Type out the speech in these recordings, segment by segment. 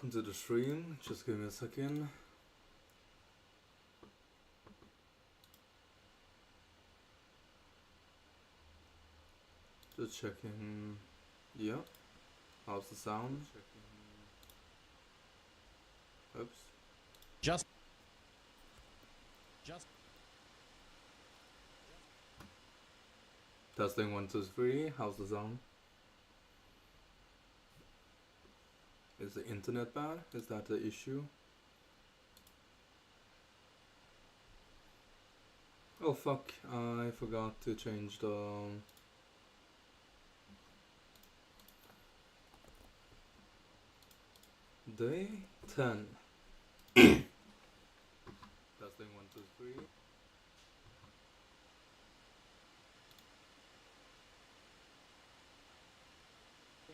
welcome to the stream. Just give me a second. Just checking. Yeah. How's the sound? Oops. Just. Testing 1, 2, 3. How's the sound? Is the internet bad? Is that the issue? Oh fuck, I forgot to change the day 10. Testing 1, 2, 3.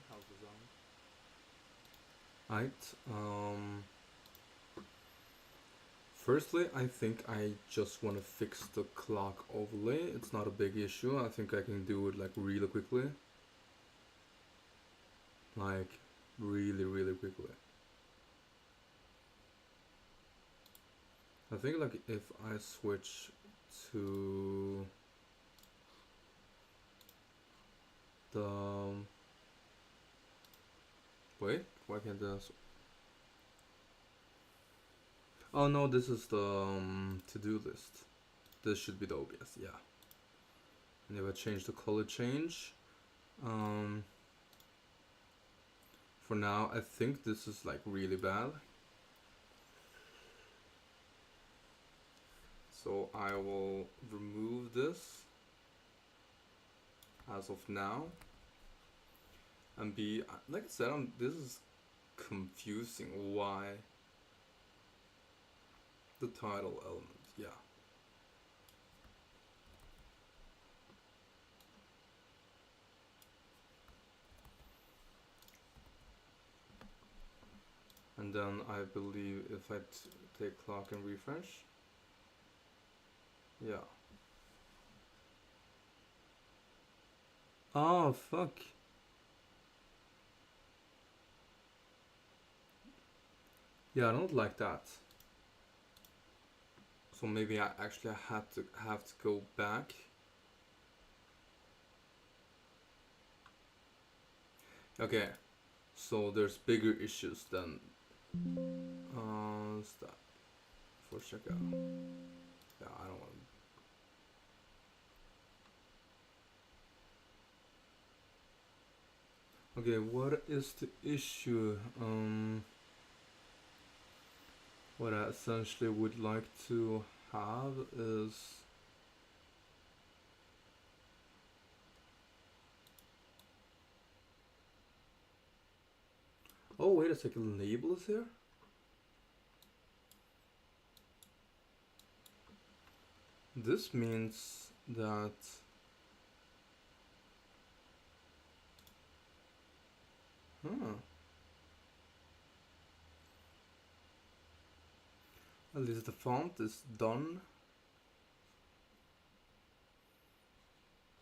How's the sound? Right. Firstly, I think I just want to fix the clock overlay. It's not a big issue. I think I can do it like really quickly. Like really quickly. I think like if I switch to the wait, why can't this? Oh no, this is the to-do list. This should be the OBS, yeah. And if I change the color change, for now I think this is like really bad. So I will remove this as of now. And be, like I said, this is confusing. Why the title element, yeah. And then I believe if I take clock and refresh, yeah. Oh fuck. Yeah, I don't like that. So maybe I actually have to go back. Okay, so there's bigger issues than stop for checkout. Yeah, I don't want to. Okay, what is the issue? What I essentially would like to have is oh wait a second, label is here? This means that at least the font is done.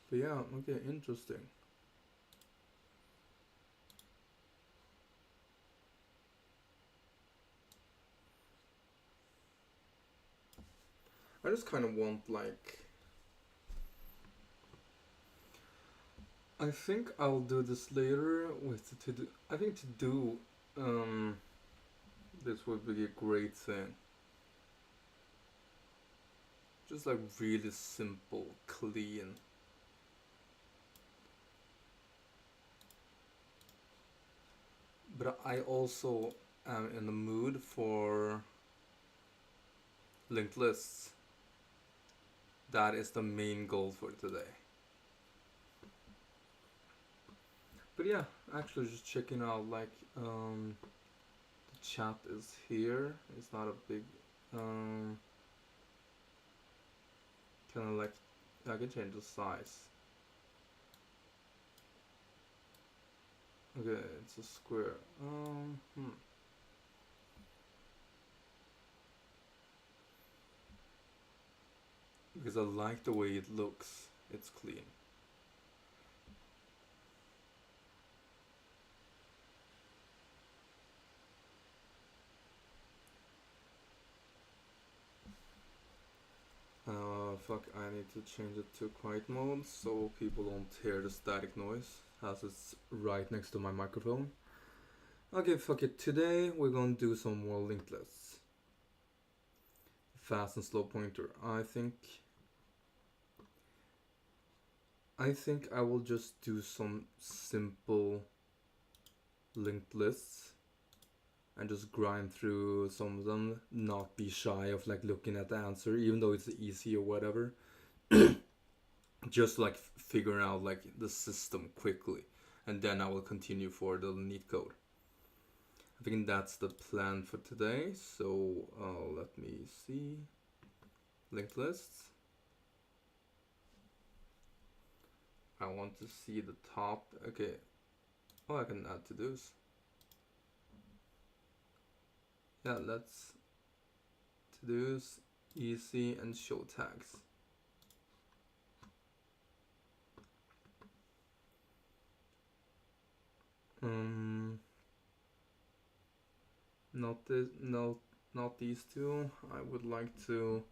But yeah, okay, interesting. I just kind of want like, I think I'll do this later with the to-do. I think to-do, this would be a great thing. Just like really simple, clean. But I also am in the mood for linked lists. That is the main goal for today. But yeah, actually just checking out like the chat is here. It's not a big kind of like I can change the size. Okay, it's a square. Because I like the way it looks. It's clean. fuck, I need to change it to quiet mode so people don't hear the static noise as it's right next to my microphone. Okay, fuck it. Today we're gonna do some more linked lists. Fast and slow pointer. I think I will just do some simple linked lists and just grind through some of them, not be shy of like looking at the answer even though it's easy or whatever. Just like figuring out like the system quickly, and then I will continue for the Leetcode. I think that's the plan for today. So let me see. Linked lists. I want to see the top. Okay. Oh, I can add to those. Yeah, let's to-dos, easy, and show tags. Not these two. I would like to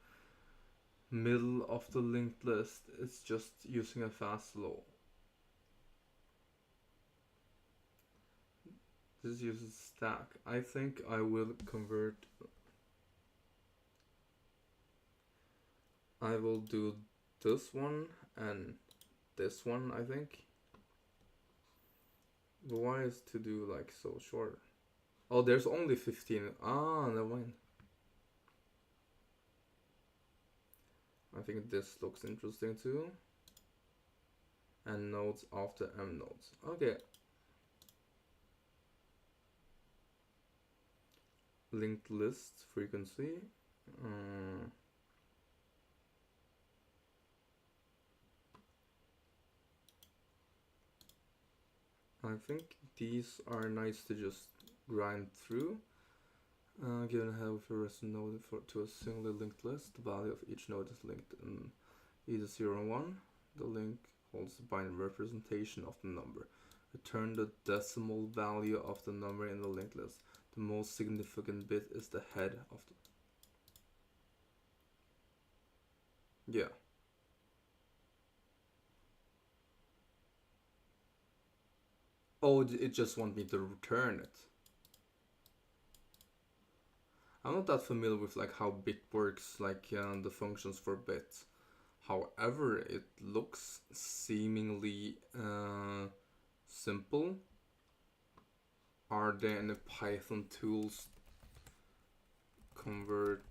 middle of the linked list. It's just using a fast slow. This uses stack. I think I will convert. I will do this one and this one, I think. But why is to do like so short? Oh, there's only 15. Ah, never mind. I think this looks interesting too. And nodes after M nodes. Okay. Linked list frequency. I think these are nice to just grind through. Given how if you a node to a single linked list, the value of each node is linked in either 0 and 1. The link holds the binary representation of the number. Return the decimal value of the number in the linked list. The most significant bit is the head of the... Yeah. Oh, it just wants me to return it. I'm not that familiar with like how bit works, like the functions for bit. However, it looks seemingly simple. Are there any Python tools convert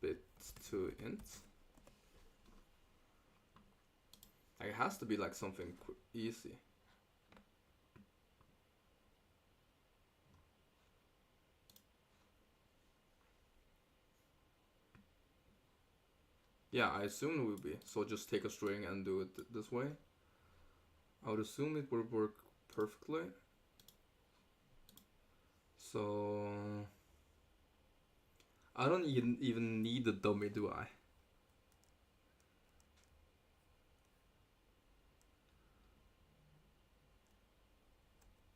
bit to int? It has to be like something easy. Yeah, I assume it would be. So just take a string and do it this way. I would assume it would work perfectly. So I don't even need a dummy, do I?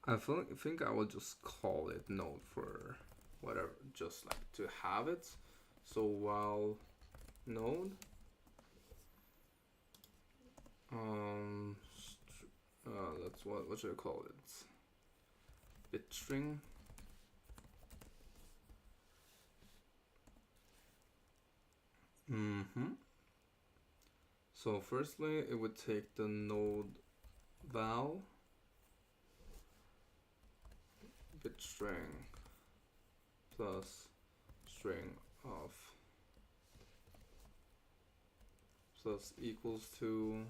I think I will just call it node for whatever, just like to have it. So while node that's what should I call it? Bit string. So firstly, it would take the node val bit string plus string of plus equals to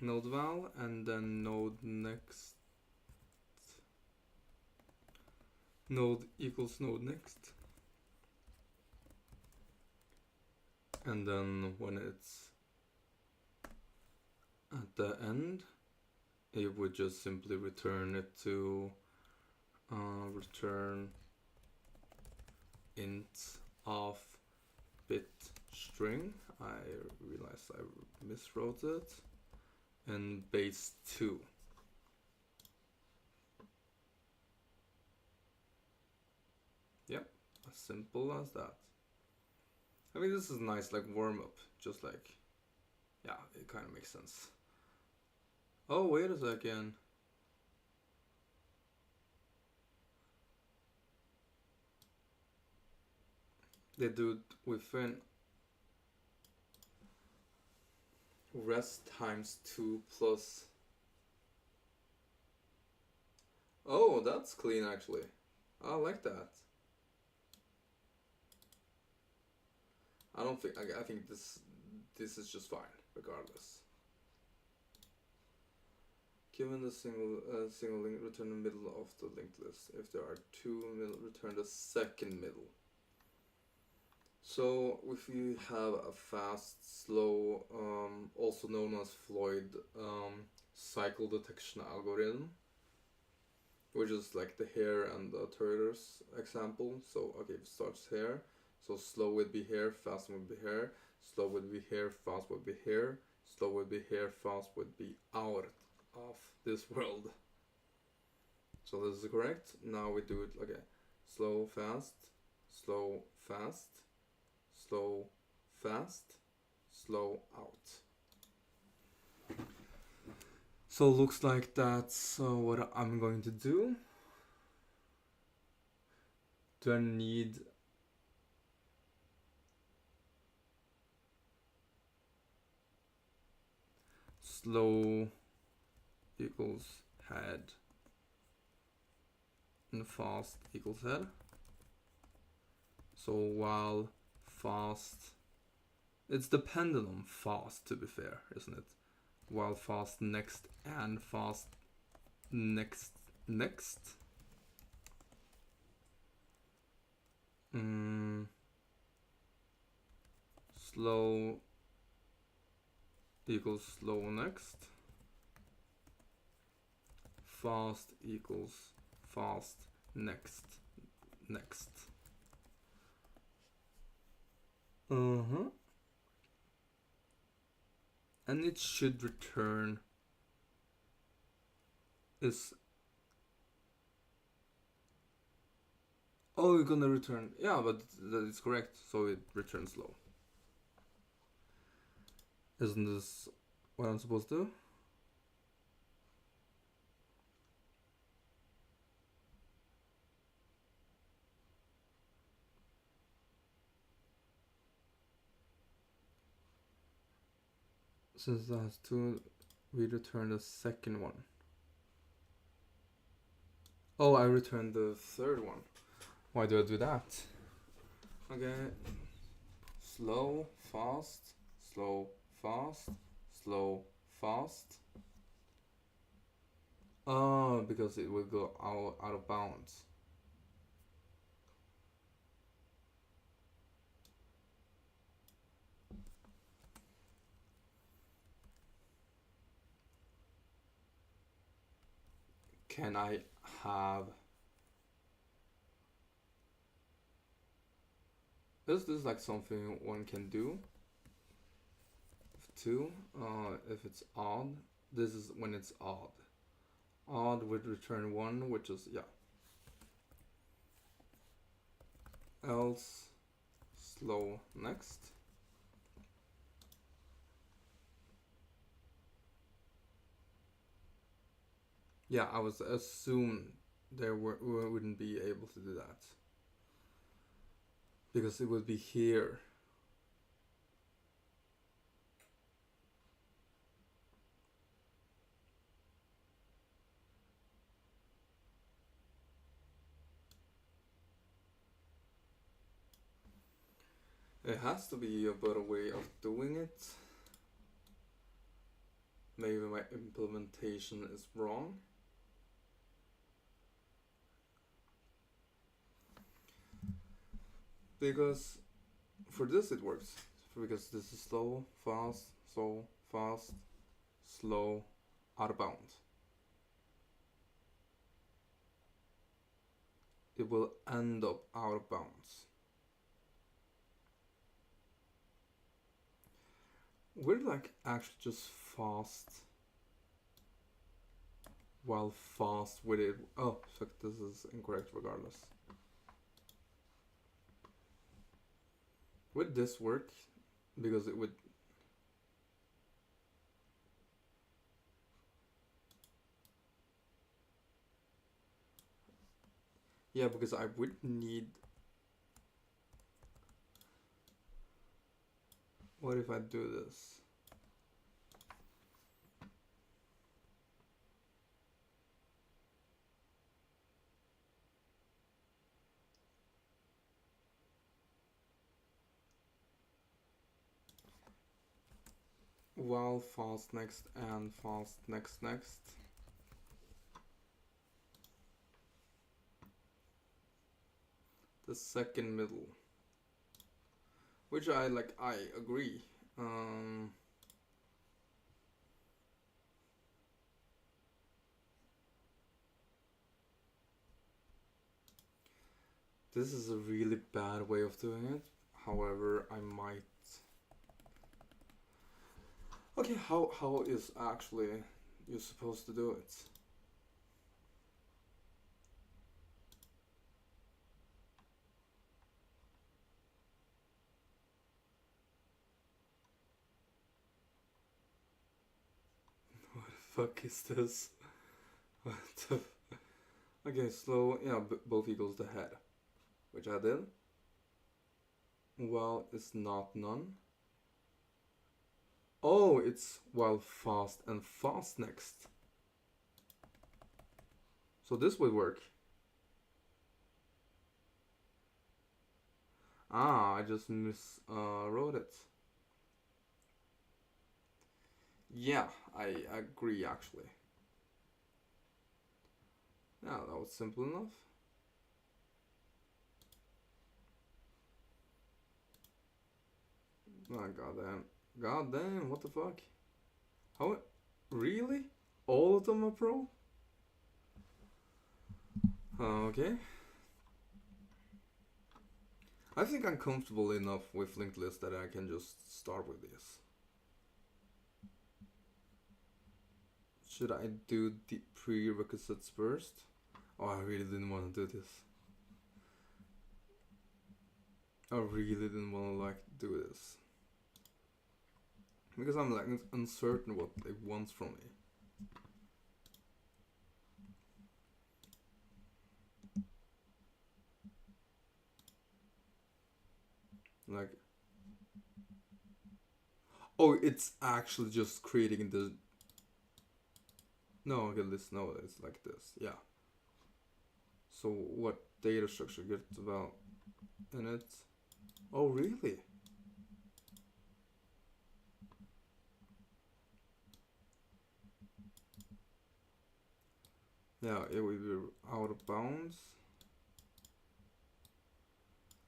node val, and then node next, node equals node next, and then when it's at the end, it would just simply return it to return int of bit string. I realized I miswrote it, and base 2. Yep, as simple as that. I mean, this is nice, like warm up, just like, yeah, it kind of makes sense. Oh, wait a second. They do it within rest times 2 plus. Oh, that's clean actually. I like that. I don't think, I think this is just fine, regardless. Given the single link, return the middle of the linked list. If there are two middle, return the second middle. So if you have a fast, slow, also known as Floyd cycle detection algorithm, which is like the hare and the tortoise example. So okay, it starts here. So slow would be here, fast would be here, slow would be here, fast would be here, slow would be here, fast would be out of this world. So this is correct. Now we do it okay. Slow, fast, slow, fast, slow, fast, slow, out. So looks like that's what I'm going to do. Do I need slow equals head and fast equals head? So while fast, it's dependent on fast to be fair, isn't it? While fast next and fast next. Slow equals slow next. Fast equals fast next. And it should return is. Oh, you're gonna return. Yeah, but that is correct. So it returns slow. Isn't this what I'm supposed to do? Since that has two, we return the second one. Oh, I returned the third one. Why do I do that? Okay. Slow, fast, slow, fast, slow, fast. Oh, because it will go out of bounds. Can I have... Is this like something one can do? Two, if it's odd, this is when it's odd. Odd would return one, which is, yeah. Else, slow next. Yeah, I was assumed there wouldn't be able to do that. Because it would be here. It has to be a better way of doing it. Maybe my implementation is wrong. Because for this it works. Because this is slow, fast, slow, fast, slow, out of bounds. It will end up out of bounds. We're like actually just fast while fast with it. Oh, fuck, this is incorrect regardless. Would this work? Because it would... Yeah, because I would need... What if I do this? While fast next and fast next next. The second middle. Which I agree. This is a really bad way of doing it. However, I might... Okay, how is actually you're supposed to do it? What the fuck is this? What the... Okay, slow, yeah, both equals the head. Which I did. While is not none. Oh, it's while fast and fast next. So this would work. Ah, I just wrote it. Yeah, I agree actually. Yeah, that was simple enough. Oh, goddamn. Goddamn, what the fuck? How? Really? All of them are pro? Okay. I think I'm comfortable enough with linked list that I can just start with this. Should I do the prerequisites first? Oh, I really didn't want to do this. I really didn't want to do this. Because I'm uncertain what it wants from me. Oh, it's actually just creating the... No, okay, no, it's like this, yeah. So what data structure gets about in it? Oh, really? Yeah, it would be out of bounds.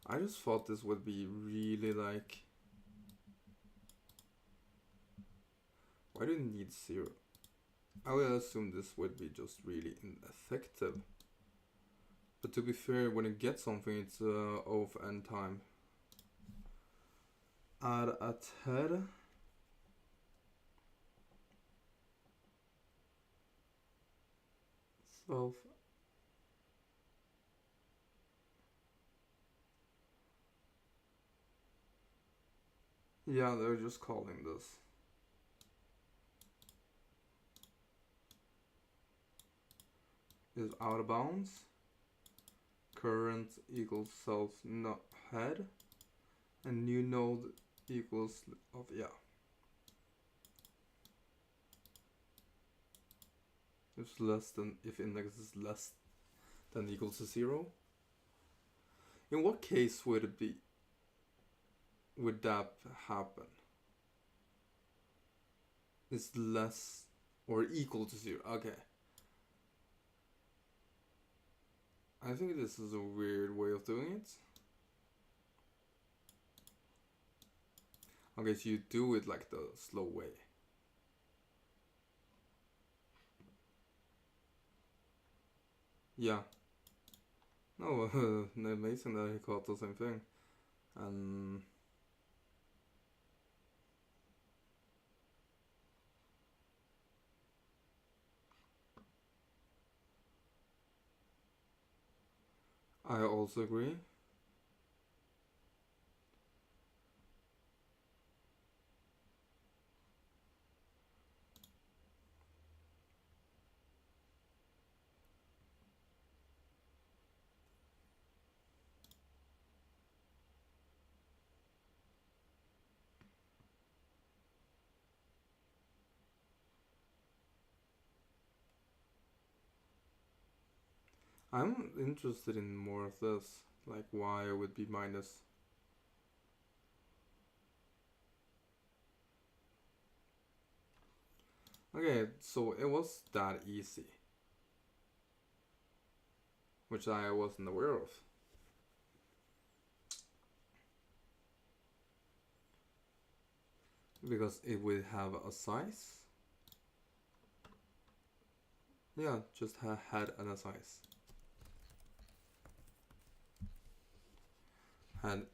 I just thought this would be really why do you need 0? I would assume this would be just really ineffective. But to be fair, when you get something, it's of n time. Add at head. Self. Yeah, they're just calling this. Is out of bounds. Current equals self not head. And new node equals of, yeah. If index is less than equals to 0. In what case would that happen? Is less or equal to 0. Okay. I think this is a weird way of doing it. Okay, so you do it like the slow way. Yeah. No, amazing that he caught the same thing. And I also agree. I'm interested in more of this, like why would be minus. Okay, so it was that easy, which I wasn't aware of. Because it would have a size. Yeah, just head and a size. Head.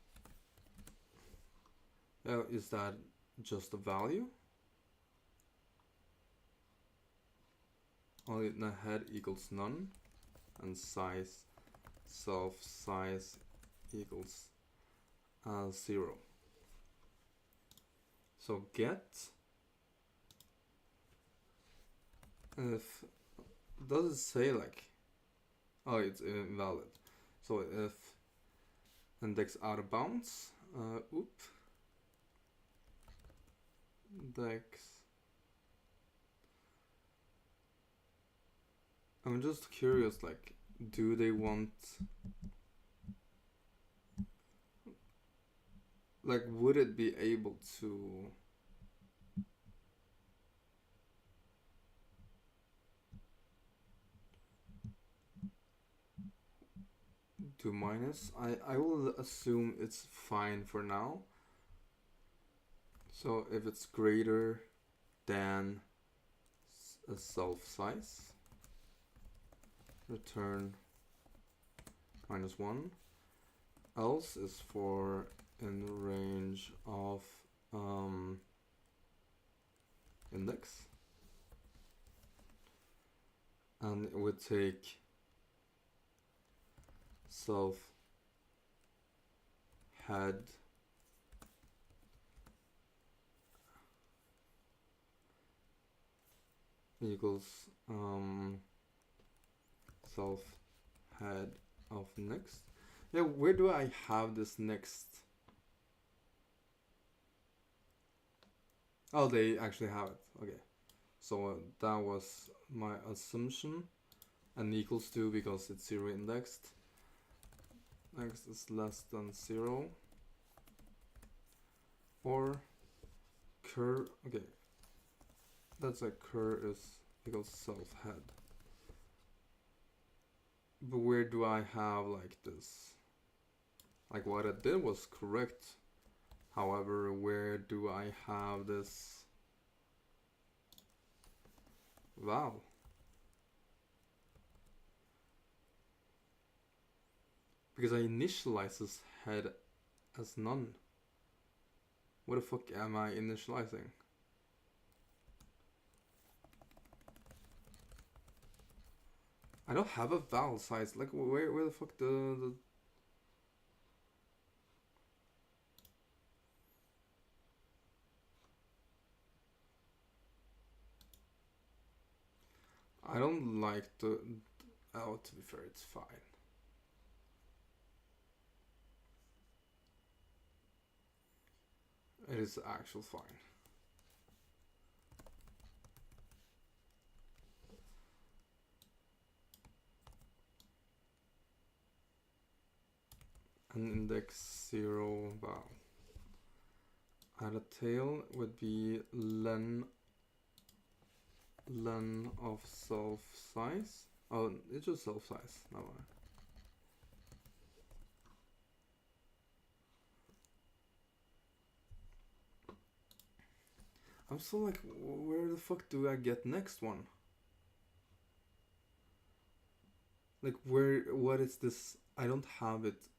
Is that just a value? Only the head equals none, and size, self size equals 0. So get if does it say like, oh, it's invalid. So if index out of bounds, index. I'm just curious, like, do they want, like, would it be able to do minus? I will assume it's fine for now. So if it's greater than a self size, return -1. Else is for in range of index, and it would take self head equals self head of next. Yeah, where do I have this next? Oh, they actually have it. Okay, so that was my assumption, and equals to because it's 0 indexed. Next is less than 0, or cur. Okay, that's like cur is equals self head. But where do I have like this? Like what I did was correct. However, where do I have this val? Because I initialize this head as none. What the fuck am I initializing? I don't have a val size. Like where the fuck the I don't like the. Oh, to be fair, it's fine. It is actual fine. An index 0 val. And a tail would be len of self size. Oh, it's just self size. No mind. I'm still like, where the fuck do I get next one? Like what is this? I don't have it.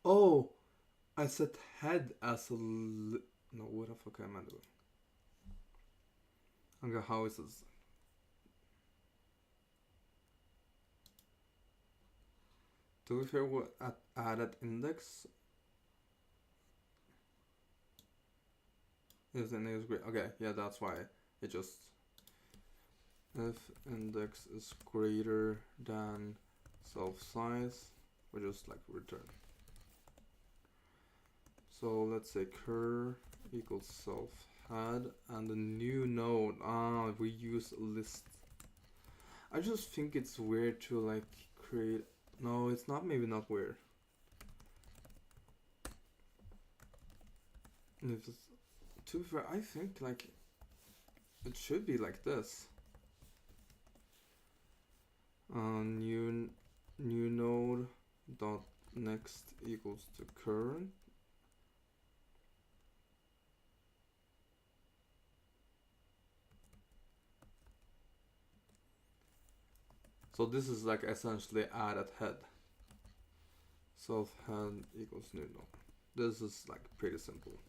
Oh, I set head as a no, what the fuck am I doing? Okay, how is this? Do we hear what added index? Is the index great? Okay, yeah, that's why it just if index is greater than self size, we just like return. So let's say cur equals self head and the new node. We use a list. I just think it's weird to like create it's not, maybe not weird. If it's, to be fair, I think like it should be like this. New node dot next equals to current. So this is like essentially add at head. Self head equals new node. This is like pretty simple.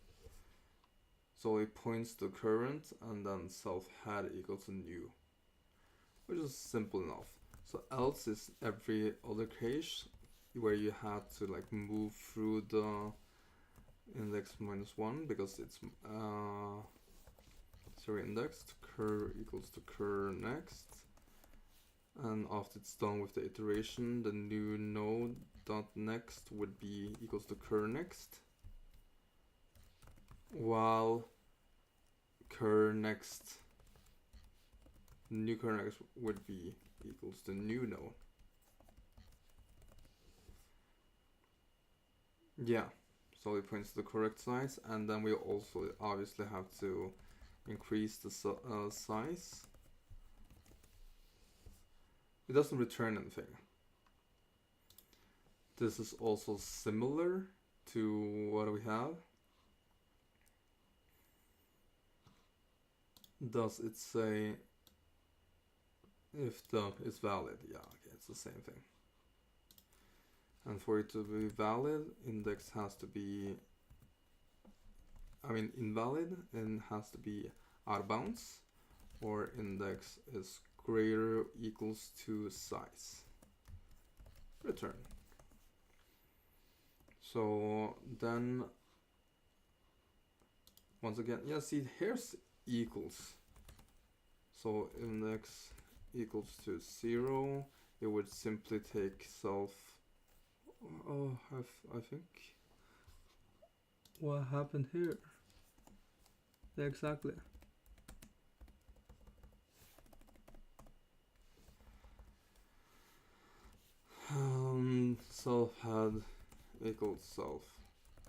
So it points to current and then self head equals to new, which is simple enough. So else is every other case where you have to like move through the index -1 because it's zero indexed, cur equals to cur next, and after it's done with the iteration, the new node dot next would be equals to cur next, while cur next, new cur next would be equals to new node. Yeah, so it points to the correct size, and then we also obviously have to increase the size. It doesn't return anything. This is also similar to what we have. Does it say if the is valid? Yeah, okay, it's the same thing. And for it to be valid, index has to be, invalid, and has to be out of bounds, or index is greater or equals to size. Return. So then, once again, yeah, see, here's equals. So index equals to 0, it would simply take self. Oh, I think. What happened here? Yeah, exactly. Self head equals self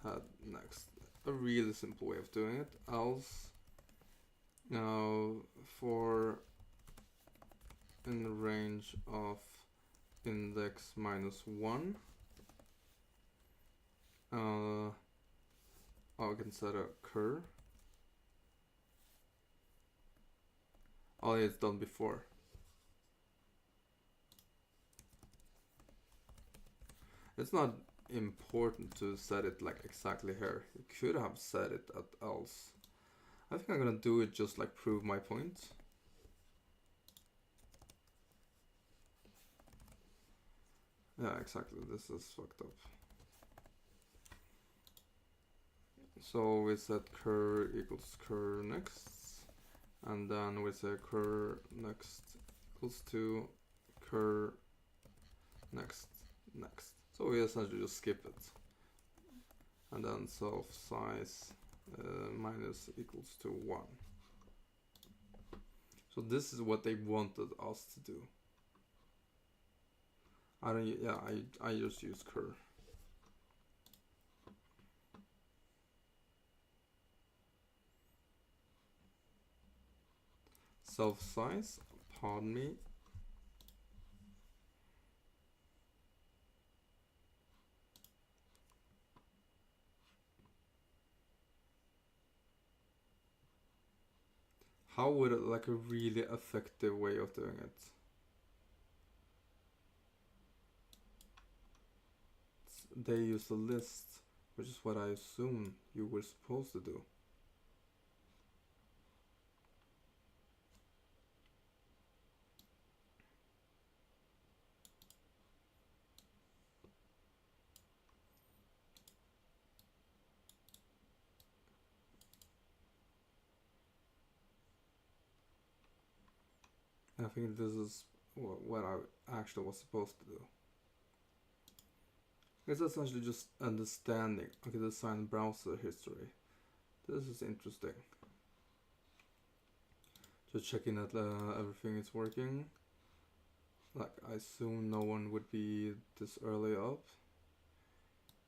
head next. A really simple way of doing it. Else, now for in the range of index -1, I can set a cur. Oh, yeah, it's done before. It's not important to set it like exactly here. You could have set it at else. I think I'm gonna do it just like prove my point. Yeah, exactly. This is fucked up. So we set cur equals cur next, and then we say cur next equals to cur next. So we essentially just skip it, and then self size minus equals to 1. So this is what they wanted us to do. I just use cur. Self size, pardon me. How would it like a really effective way of doing it? They use a list, which is what I assume you were supposed to do. I think this is what I actually was supposed to do. It's essentially just understanding. Okay, the signed browser history. This is interesting. Just checking that everything is working. like I assume no one would be this early up.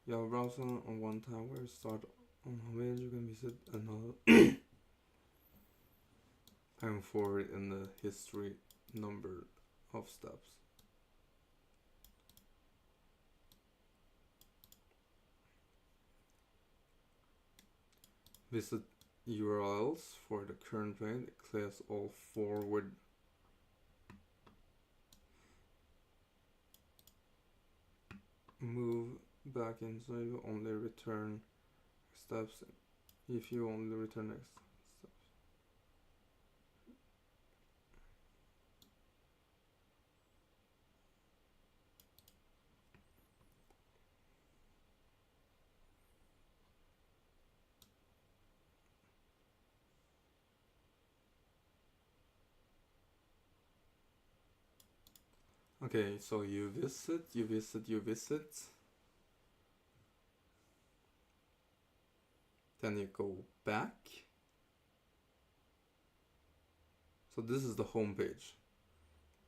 You have a browser on one tower, start on homepage, you can visit another and forward in the history number of steps. Visit URLs for the current page, it clears all forward move back in, so you only return steps if you only return next steps. Okay, so you visit, then you go back. So this is the home page.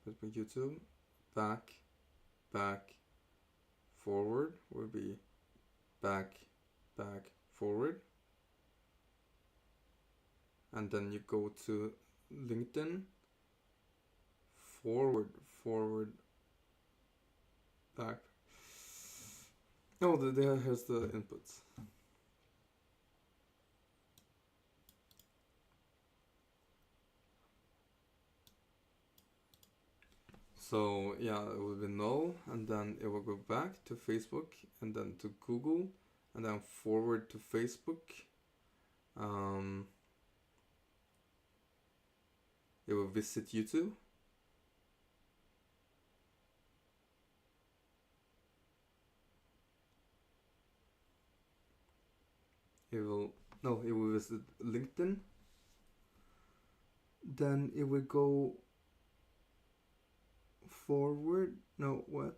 Facebook, YouTube, back, forward would be back, forward. And then you go to LinkedIn, forward, back. Oh, here's the inputs. So yeah, it will be null, and then it will go back to Facebook, and then to Google, and then forward to Facebook. It will visit YouTube. It will visit LinkedIn. Then it will go forward. No, what?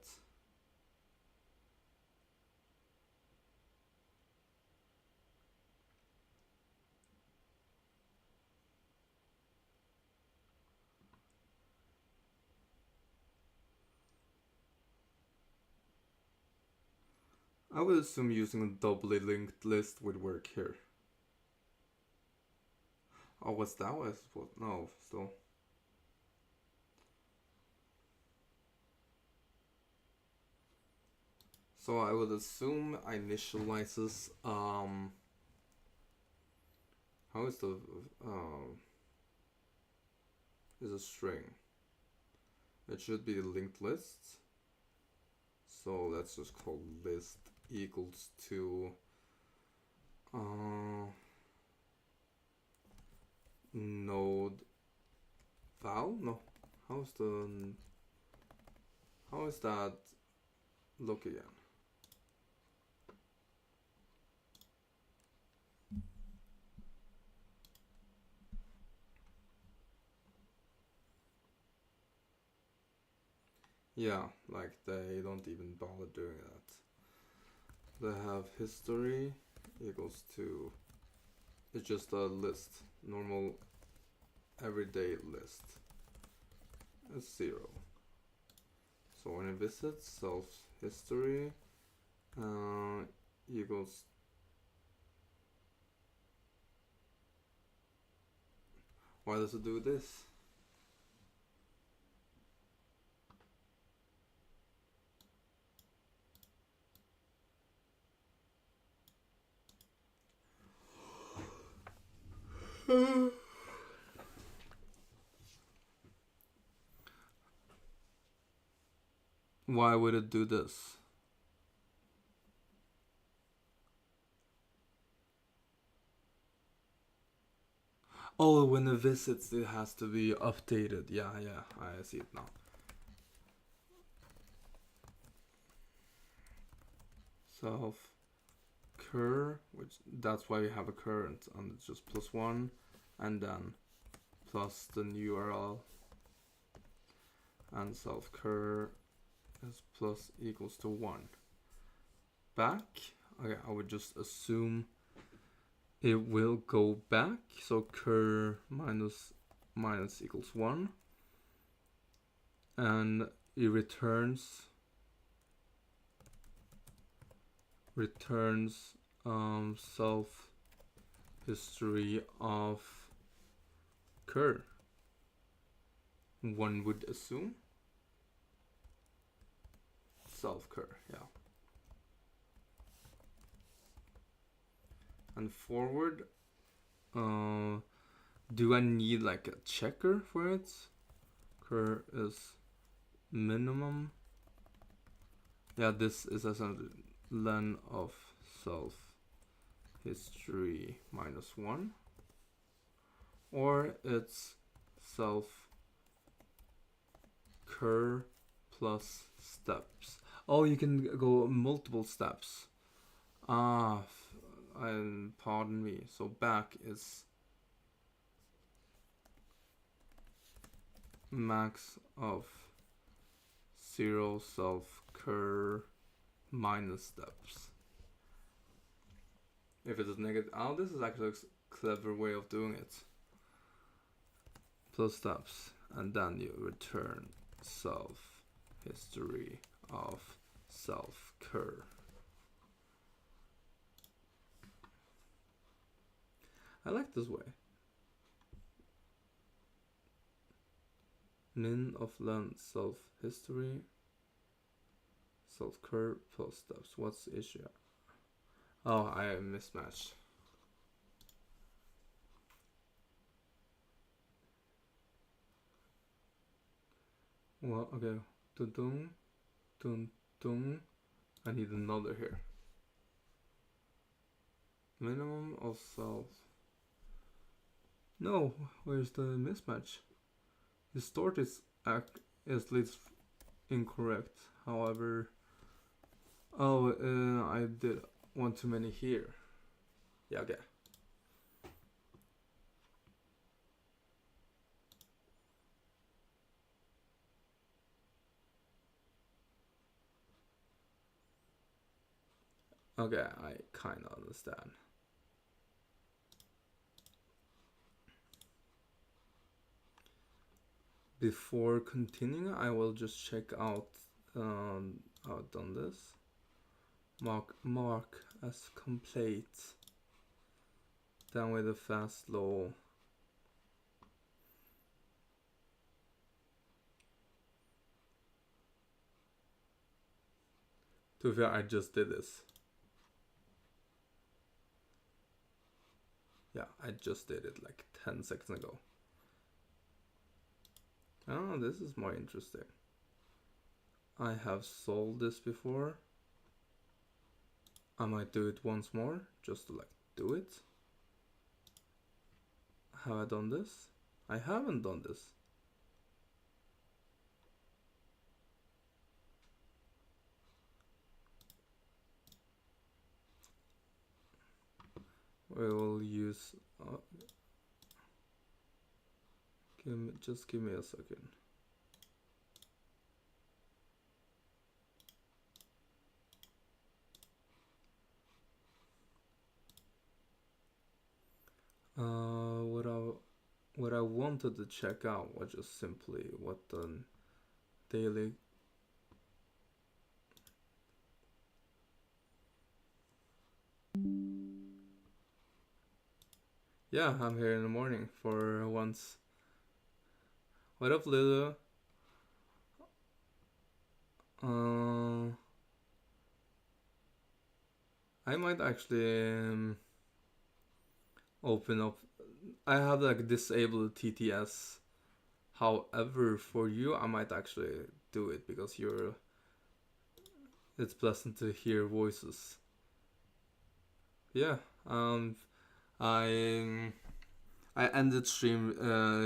I would assume using a doubly linked list would work here. Oh, what's that? No, still. So I would assume initializes, how is the, is a string. It should be linked lists. So let's just call list equals to, node val? No, how is that look again? Yeah, like they don't even bother doing that. They have history equals to, it's just a list, normal everyday list. It's 0. So when it visits self history equals, why does it do this? Why would it do this? Oh, when it visits, it has to be updated. Yeah, I see it now. Self cur, which that's why we have a current, and it's just +1, and then plus the new URL, and self cur is plus equals to 1. Back, okay, I would just assume it will go back, so cur minus equals 1, and it returns self history of cur, one would assume. Self cur, yeah. And forward, do I need like a checker for it? Cur is minimum. Yeah, this is essentially len of self history -1, or it's self cur plus steps. Oh, you can go multiple steps. Pardon me. So back is max of 0 self cur minus steps. If it is negative, this is actually a clever way of doing it. Plus steps, and then you return self history of self cur. I like this way. Nin of len self history self cur plus steps. What's the issue? Oh, I mismatched. Well, okay. Dun dun dun. I need another here. Minimum of self. No, where's the mismatch? The start is at least incorrect. However, I did one too many here. Yeah, okay. Okay, I kind of understand. Before continuing, I will just check out how I've done this. Mark as complete. Then with a fast low. To be fair, I just did this. Yeah, I just did it like 10 seconds ago. Oh, this is more interesting. I have solved this before. I might do it once more, just to like do it. Have I done this? I haven't done this. We will use just give me a second. What I wanted to check out was just simply what the daily Yeah, I'm here in the morning for once. What up, Lulu? I might actually open up. I have like disabled TTS. However, for you, I might actually do it because it's pleasant to hear voices. Yeah. I ended stream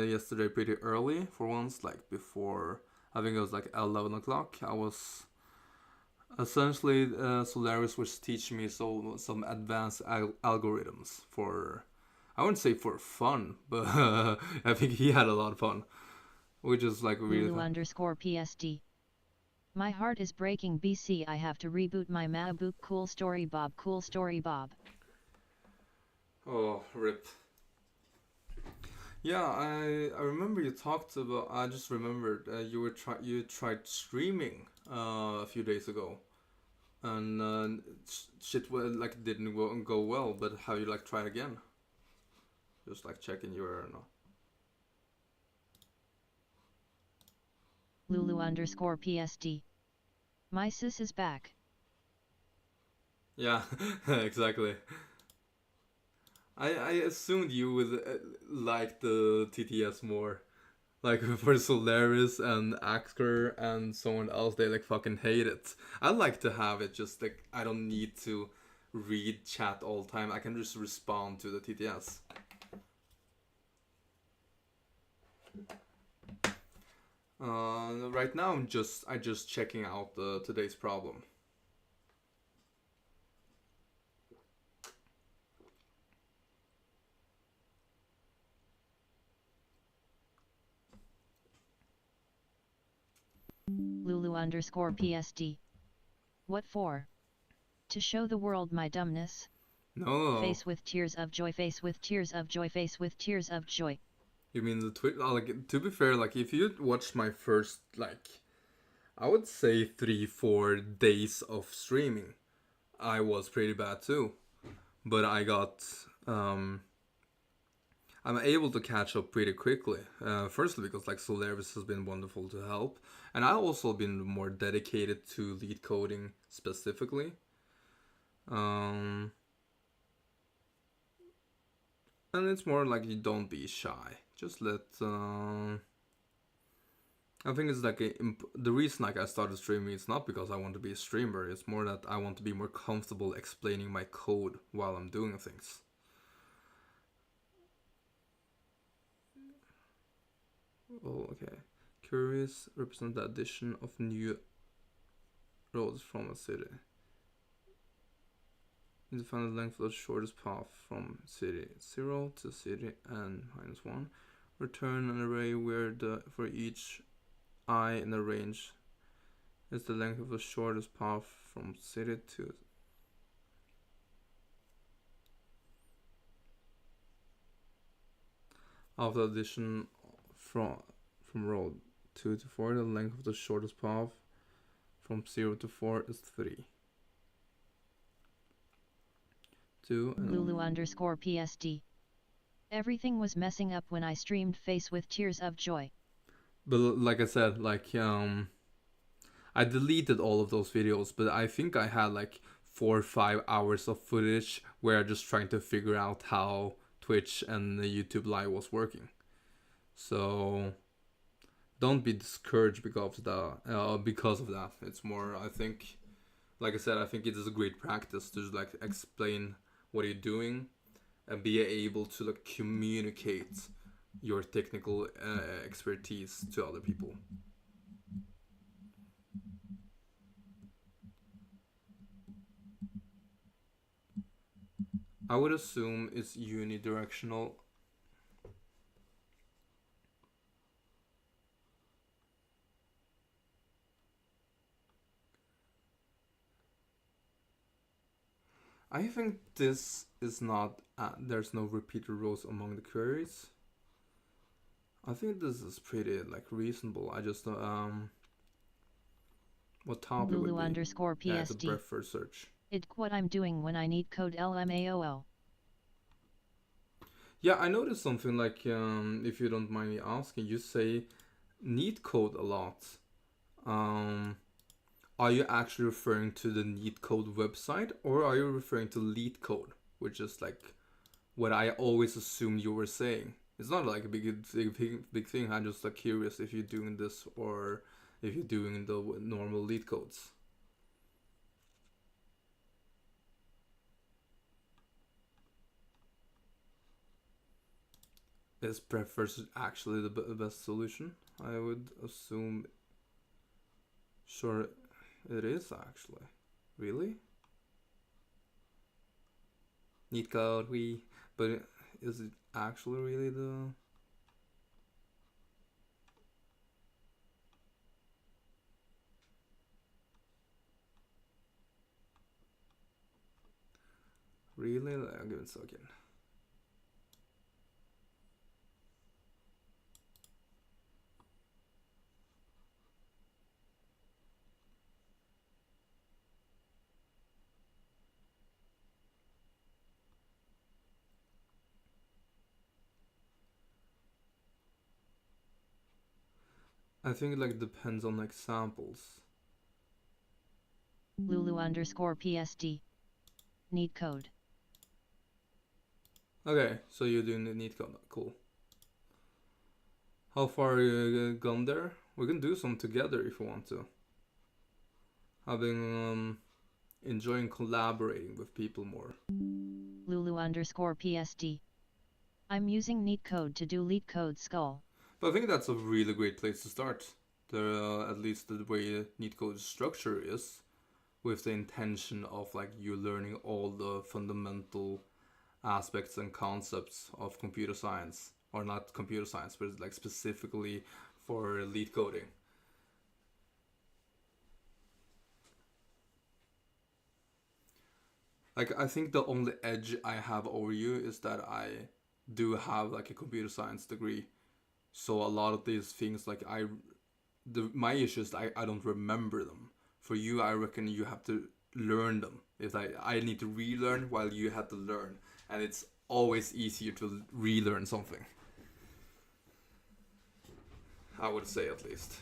yesterday pretty early for once, like before. I think it was like 11 o'clock. I was essentially Solaris was teaching me some advanced algorithms for, I wouldn't say for fun, but I think he had a lot of fun, which is like really fun. Lulu_PSD. My heart is breaking BC. I have to reboot my MacBook. Cool story Bob. Cool story Bob. Oh, rip. Yeah, I remember you talked about. I just remembered you tried streaming a few days ago, and shit like didn't go well. But how you like try again? Just like checking your no. Lulu_PSD. My sis is back. Yeah, exactly. I assumed you would like the TTS more. Like for Solaris and Axker and someone else, they like fucking hate it. I like to have it just like I don't need to read chat all the time. I can just respond to the TTS. Right now I just checking out the today's problem. Lulu_PSD. What for? To show the world my dumbness? No. Face with tears of joy, face with tears of joy, face with tears of joy. You mean the Twitch? Like to be fair, like if you watched my first like, I would say 3-4 days of streaming, I was pretty bad too. But I got I'm able to catch up pretty quickly. Firstly, because like Solaris has been wonderful to help, and I've also been more dedicated to lead coding specifically. Um, and it's more like you don't be shy. Just let. I think it's like the reason like I started streaming is not because I want to be a streamer. It's more that I want to be more comfortable explaining my code while I'm doing things. Oh, okay. Curious represent the addition of new roads from a city. You define the length of the shortest path from city 0 to city n minus 1. Return an array where the for each I in the range is the length of the shortest path from city to. After addition from road 2 to 4, the length of the shortest path from 0 to 4 is 3. 2 and Lulu_PSD. Everything was messing up when I streamed face with tears of joy. But like I said, like I deleted all of those videos, but I think I had like 4 or 5 hours of footage where I just trying to figure out how Twitch and the YouTube Live was working. So don't be discouraged because of that. It's more, I think, like I said, I think it is a great practice to just like explain what you're doing and be able to like communicate your technical expertise to other people. I would assume it's unidirectional. I think this is not, there's no repeater rows among the queries. I think this is pretty like reasonable. I just, what topic would be? Lulu_PSD. Yeah, it's a breadth first search. It's what I'm doing when I need code LMAOL. Yeah, I noticed something like, if you don't mind me asking, you say need code a lot. Are you actually referring to the Leetcode website, or are you referring to Leetcode, which is like what I always assumed you were saying? It's not like a big thing. I'm just like curious if you're doing this or if you're doing the normal Leetcodes. Is preference actually the best solution? I would assume. Sure, it is actually. Really? Neat code, but is it actually really the? Really? I'll give it a second. I think it like depends on examples. Lulu_PSD. Leetcode. Okay, so you're doing the neat code. Cool. How far are you gone there? We can do some together if you want to. I've been enjoying collaborating with people more. Lulu_PSD. I'm using Leetcode to do Leetcode skull. But I think that's a really great place to start. At least the way Leetcode structure is, with the intention of like you learning all the fundamental aspects and concepts of computer science, or not computer science, but like specifically for lead coding. Like I think the only edge I have over you is that I do have like a computer science degree, so a lot of these things like my issue is I don't remember them. For you, I reckon you have to learn them. If I need to relearn while you had to learn, and it's always easier to relearn something. I would say at least.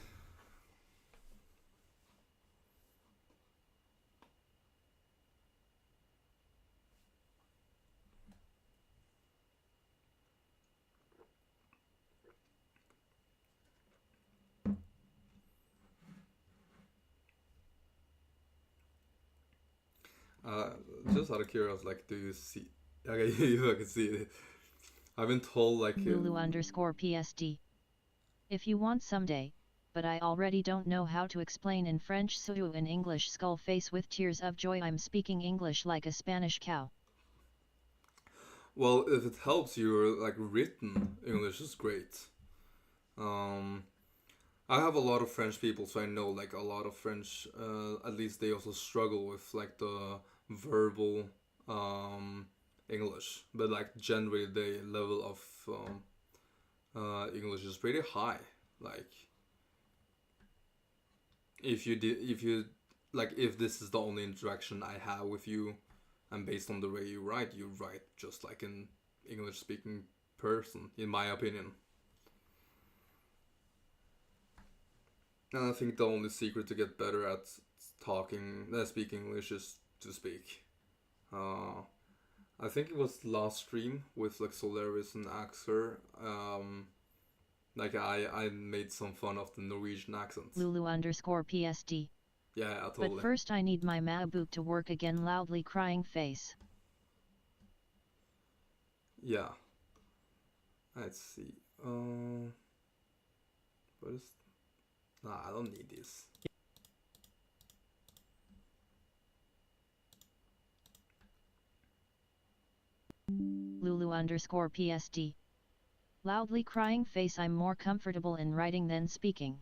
Uh, just out of curiosity, like, do you see? Okay, you can see it. I've been told like Lulu_PSD. If you want someday, but I already don't know how to explain in French, so in English skull face with tears of joy. I'm speaking English like a Spanish cow. Well, if it helps, your like written English is great. Um, I have a lot of French people, so I know like a lot of French. At least they also struggle with like the verbal English, but like generally the level of English is pretty high. Like if you like if this is the only interaction I have with you, and based on the way you write just like an English speaking person, in my opinion. And I think the only secret to get better at speaking English is to speak. Uh, I think it was last stream with like Solaris and Axer. Like I made some fun of the Norwegian accent. Lulu_PSD. Yeah, totally. But first I need my MacBook to work again. Loudly crying face. Yeah. Let's see. What is? Nah, I don't need this. Lulu_PSD. Loudly crying face. I'm more comfortable in writing than speaking.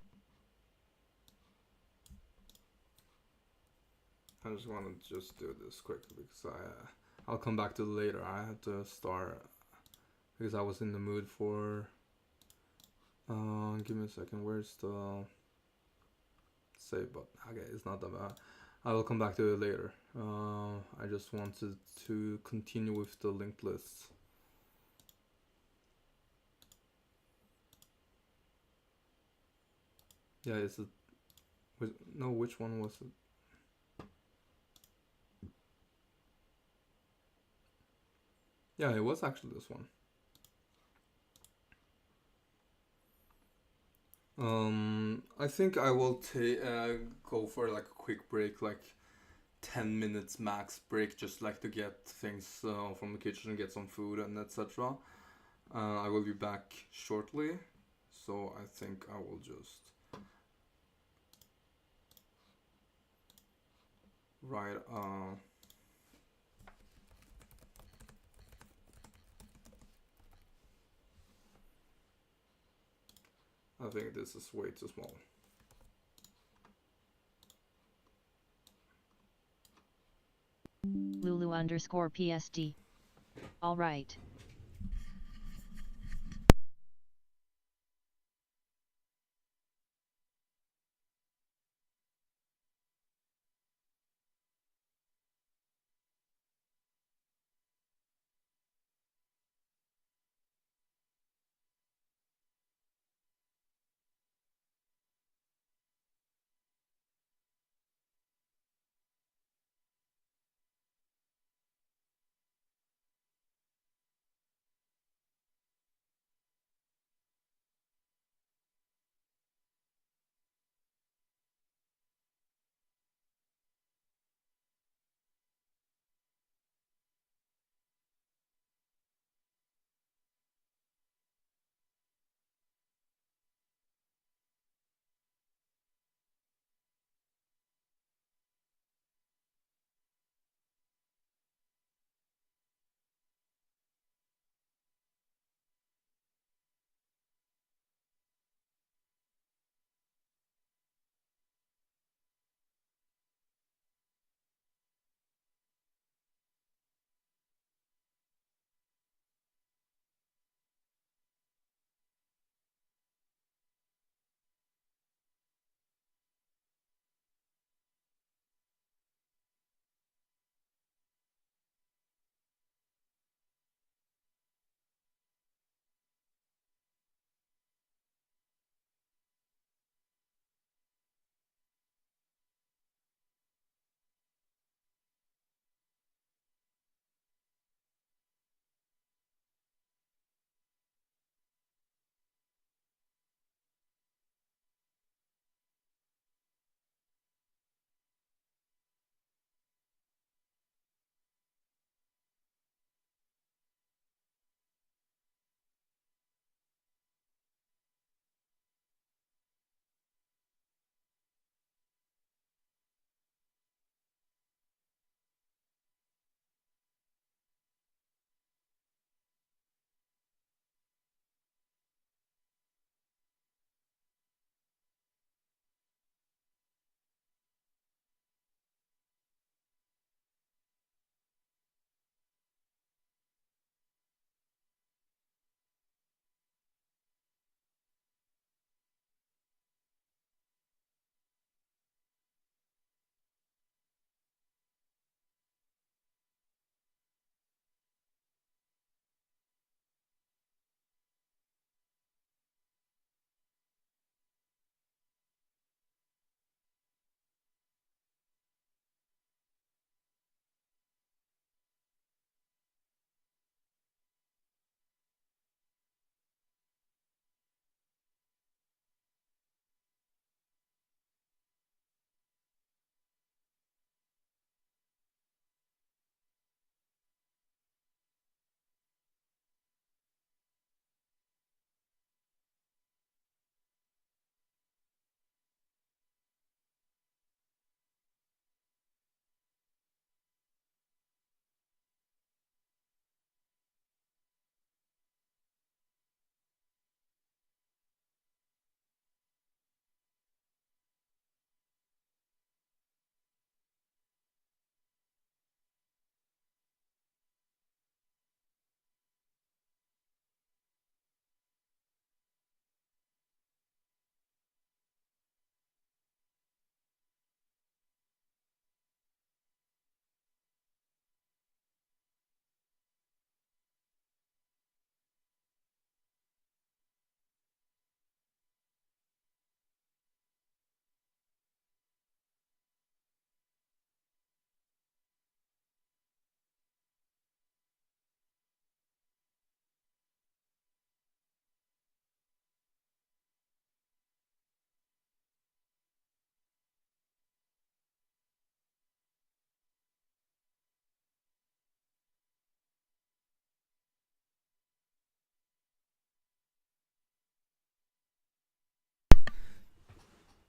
I just want to just do this quickly because I'll come back to it later. I had to start because I was in the mood for. Give me a second. Where's the save button? Okay, it's not that bad. I will come back to it later. I just wanted to continue with the linked lists. Yeah, is it? No, which one was it? Yeah, it was actually this one. I think I will go for like a quick break, like 10 minutes max break, just like to get things from the kitchen, get some food and etc. I will be back shortly, so I think I will just write I think this is way too small. Lulu_PSD. Alright.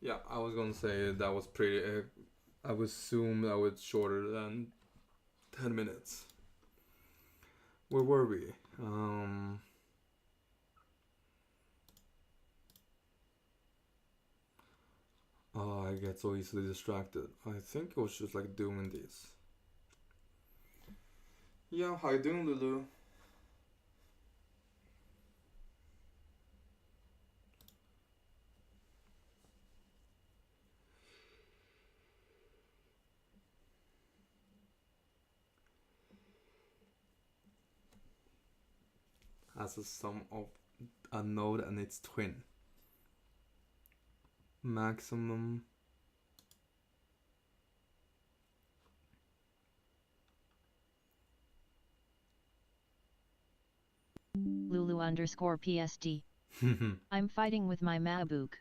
Yeah, I was gonna say that was pretty. I would assume that was shorter than 10 minutes. Where were we? Oh, I get so easily distracted. I think I was just like doing this. Yeah, how you doing, Lulu? Has a sum of a node and its twin. Maximum. Lulu underscore PSD. I'm fighting with my Mabook.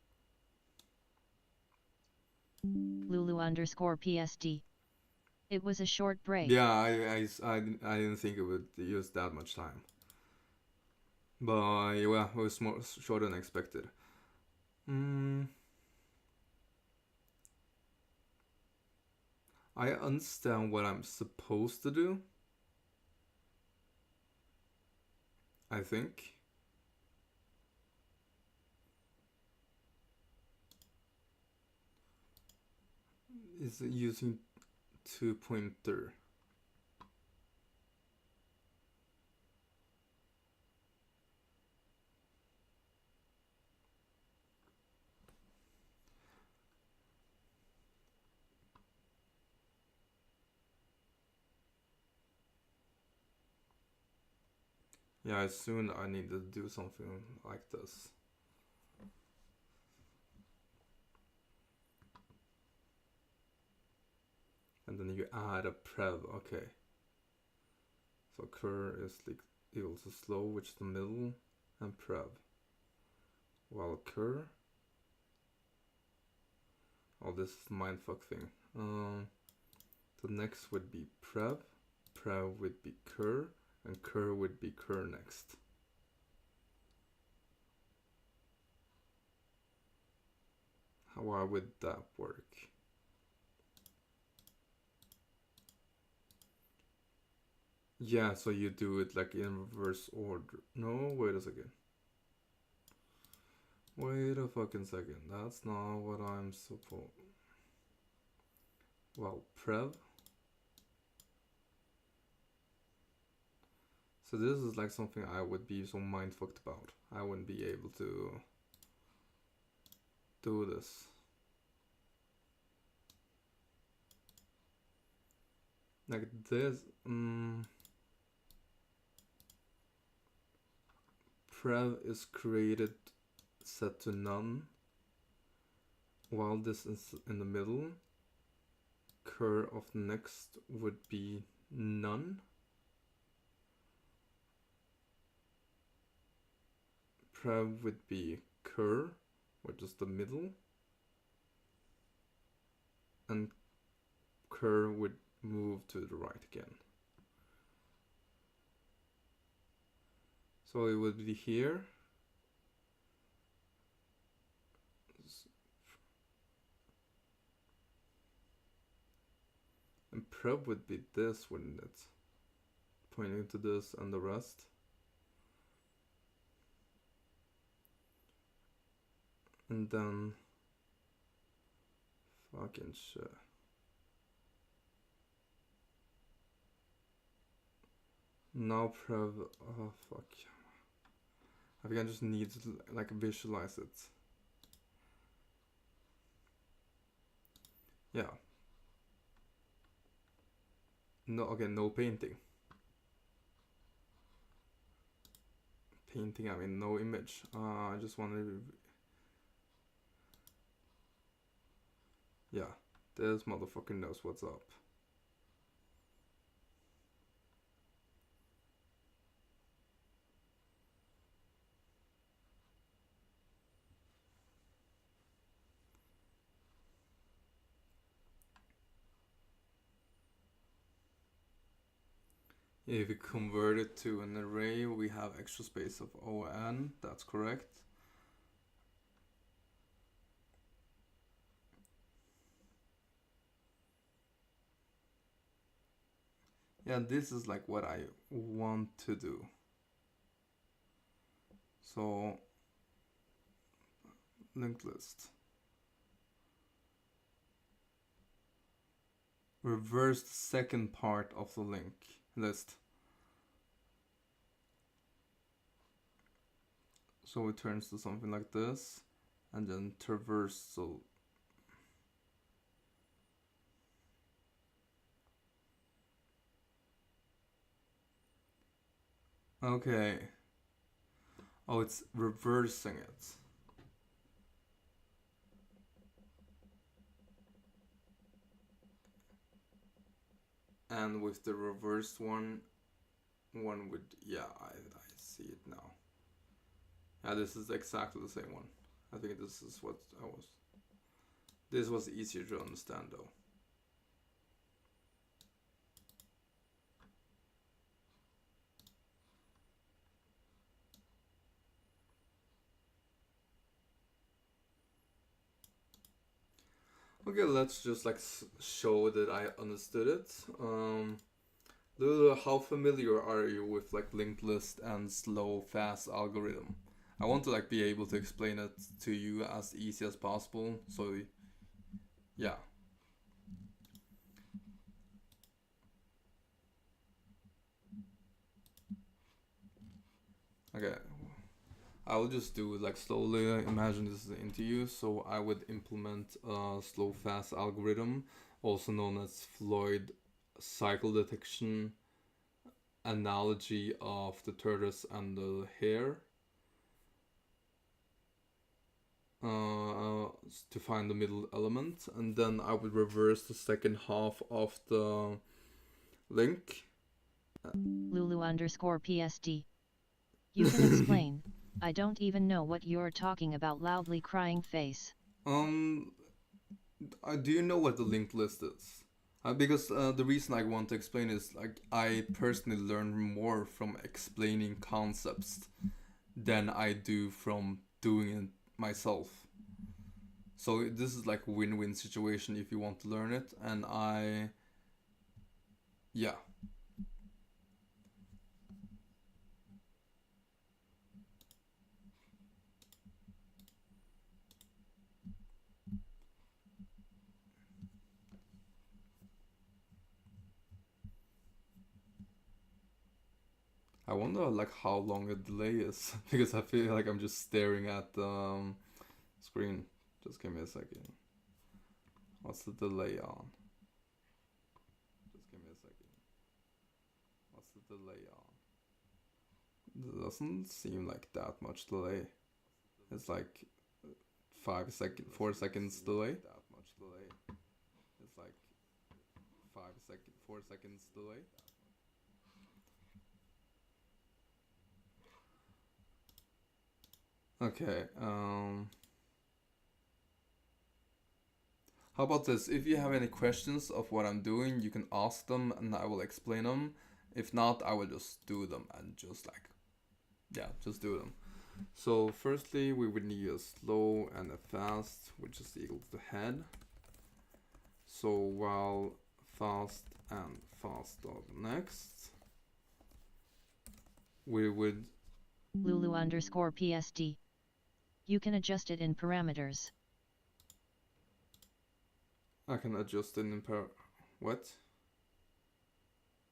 Lulu underscore PSD. It was a short break. Yeah, I didn't think it would use that much time. But yeah, it was more shorter than expected. I understand what I'm supposed to do. I think. Is it using two pointer? Yeah, soon I need to do something like this. And then you add a prev, okay. So cur is like equals to slow, which is the middle, and prev. While cur, oh, this is mindfuck thing. The next would be prev would be cur, and cur would be cur next. How would that work? Yeah, so you do it like in reverse order. No, wait a second. Wait a fucking second. That's not what I'm supposed. Well, prev. So this is like something I would be so mindfucked about. I wouldn't be able to do this. Like this. Prev is created set to none. While this is in the middle. Cur of next would be none. Prev would be cur, which is the middle. And cur would move to the right again. So it would be here. And prev would be this, wouldn't it? Pointing to this and the rest. And then fucking shit. Now prev, oh fuck. I think I just need to like visualize it. Yeah. No, okay, no painting. Painting, I mean no image. I just wanted to... Yeah, this motherfucker knows what's up. If we convert it to an array, we have extra space of ON, that's correct. Yeah, this is like what I want to do. So linked list. Reverse the second part of the link list. So it turns to something like this, and then traversal. Okay. Oh, it's reversing it. And with the reversed one would, yeah, I see it now. Yeah, this is exactly the same one. I think this is what I was. This was easier to understand though. Okay, let's just like show that I understood it. Lulu, how familiar are you with like linked list and slow fast algorithm? I want to like be able to explain it to you as easy as possible. So yeah. Okay. I will just do it like slowly. Imagine this is an interview, so I would implement a slow fast algorithm, also known as Floyd cycle detection analogy of the tortoise and the hare. To find the middle element, and then I would reverse the second half of the link. Lulu_PSD. You can explain. I don't even know what you're talking about. Loudly crying face. Do you know what the linked list is? Because the reason I want to explain is like I personally learn more from explaining concepts than I do from doing it myself. So this is like a win-win situation if you want to learn it, and yeah. I wonder like how long a delay is because I feel like I'm just staring at the screen. Just give me a second. What's the delay on? Just give me a second. What's the delay on? It doesn't seem like that much delay. It's like 4 seconds delay. It's like 4 seconds delay. Okay. How about this? If you have any questions of what I'm doing, you can ask them and I will explain them. If not, I will just do them and just like, yeah, just do them. So firstly, we would need a slow and a fast, which is equal to head. So while fast and fast dot next, we would Lulu_PSD. You can adjust it in parameters. I can adjust it in what?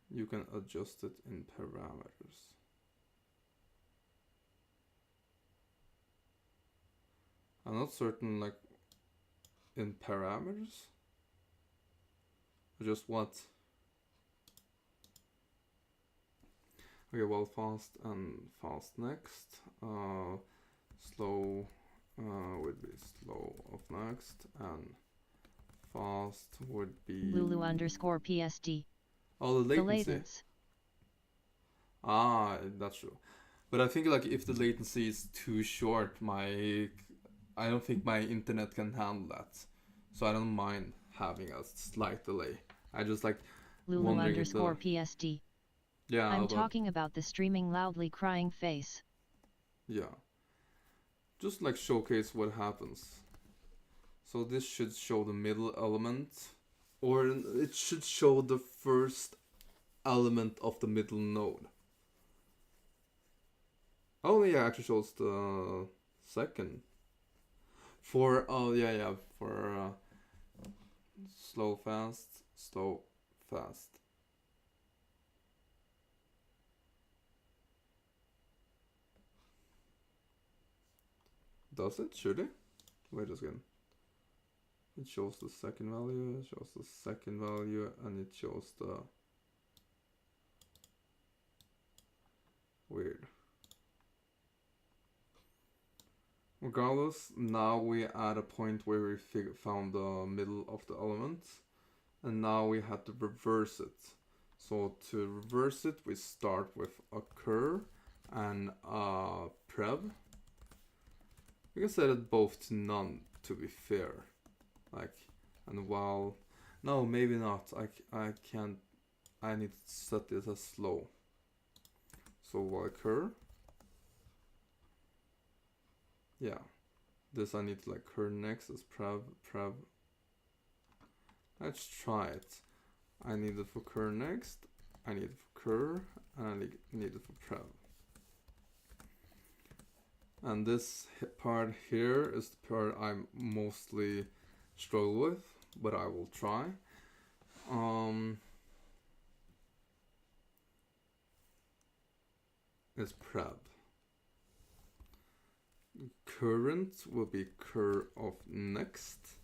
You can adjust it in parameters. I'm not certain like in parameters. Just what? Okay, well, fast and fast next. Slow would be slow of next, and fast would be Lulu_PSD. oh, the The latency. latence. Ah, that's true. But I think like if the latency is too short, I don't think my internet can handle that. So I don't mind having a slight delay. I just like wondering if Lulu_PSD. yeah. I'm talking about the streaming loudly crying face. Yeah. Just like showcase what happens. So this should show the middle element, or it should show the first element of the middle node. Oh yeah, actually shows the second. For for slow fast, slow fast. Does it? Should it? Wait a second. It shows the second value, it shows the second value, and it shows the weird. Regardless, now we at a point where we found the middle of the element, and now we have to reverse it. So to reverse it, we start with occur and prev. We can set it both to none to be fair. Like, and while, no, maybe not. I can't. I need to set this as slow. So while occur. Yeah, this I need to like occur next as prev. Let's try it. I need it for occur next. I need it for occur, and I need it for prev. And this part here is the part I mostly struggle with, but I will try. Is prev. Current will be cur of next,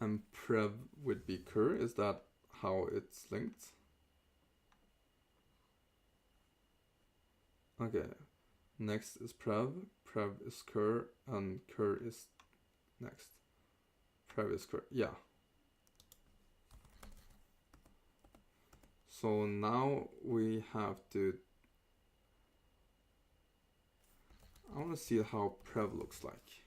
and prev would be cur. Is that how it's linked? Okay, next is prev is cur, and cur is next. Prev is cur, yeah. So now we have to, I want to see how prev looks like.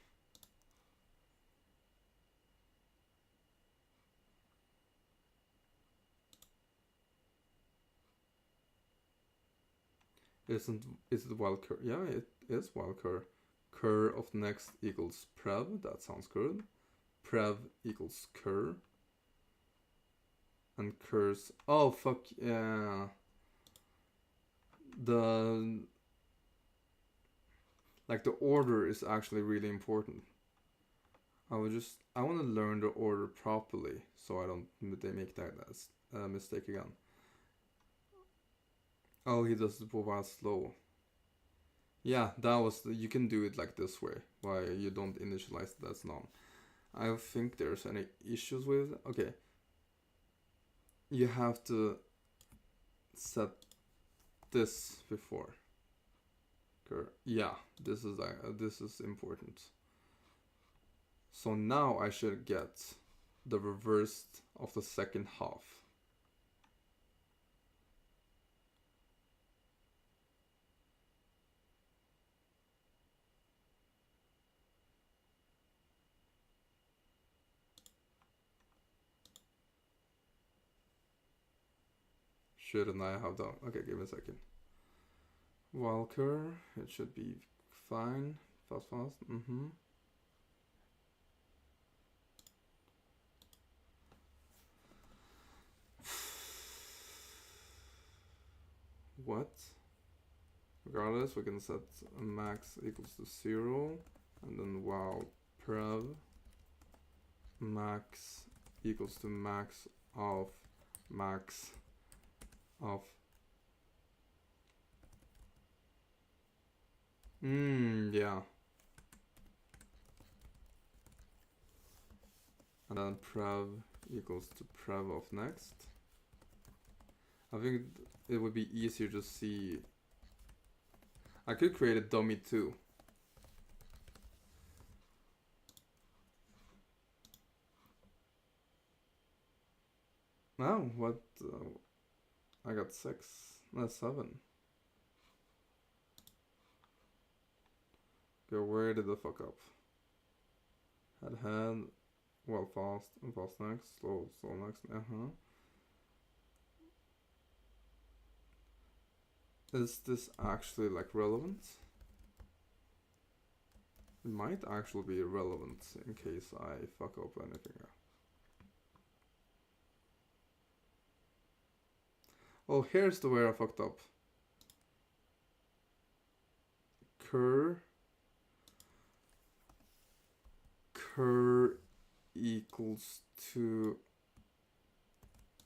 Is it while cur? Yeah, it is while cur. Cur of next equals prev. That sounds good. Prev equals cur. And cur's, oh fuck yeah. The order is actually really important. I want to learn the order properly so I don't make that as a mistake again. Oh, he does it while slow. Yeah, that was you can do it like this way, why you don't initialize it as none. I don't think there's any issues with it. Okay. You have to set this before. Yeah, this is important. So now I should get the reverse of the second half. Shouldn't I have done? Okay, give me a second. Walker, it should be fine. Fast. What? Regardless, we can set max equals to 0, and then while prev max equals to max of yeah. And then prev equals to prev of next. I think it would be easier to see. I could create a dummy too. Oh, what? I got 6. That's 7. Okay, where did the fuck up? Head, well, fast next, slow next, Is this actually like relevant? It might actually be relevant in case I fuck up anything. Oh, here's the where I fucked up. Cur equals to.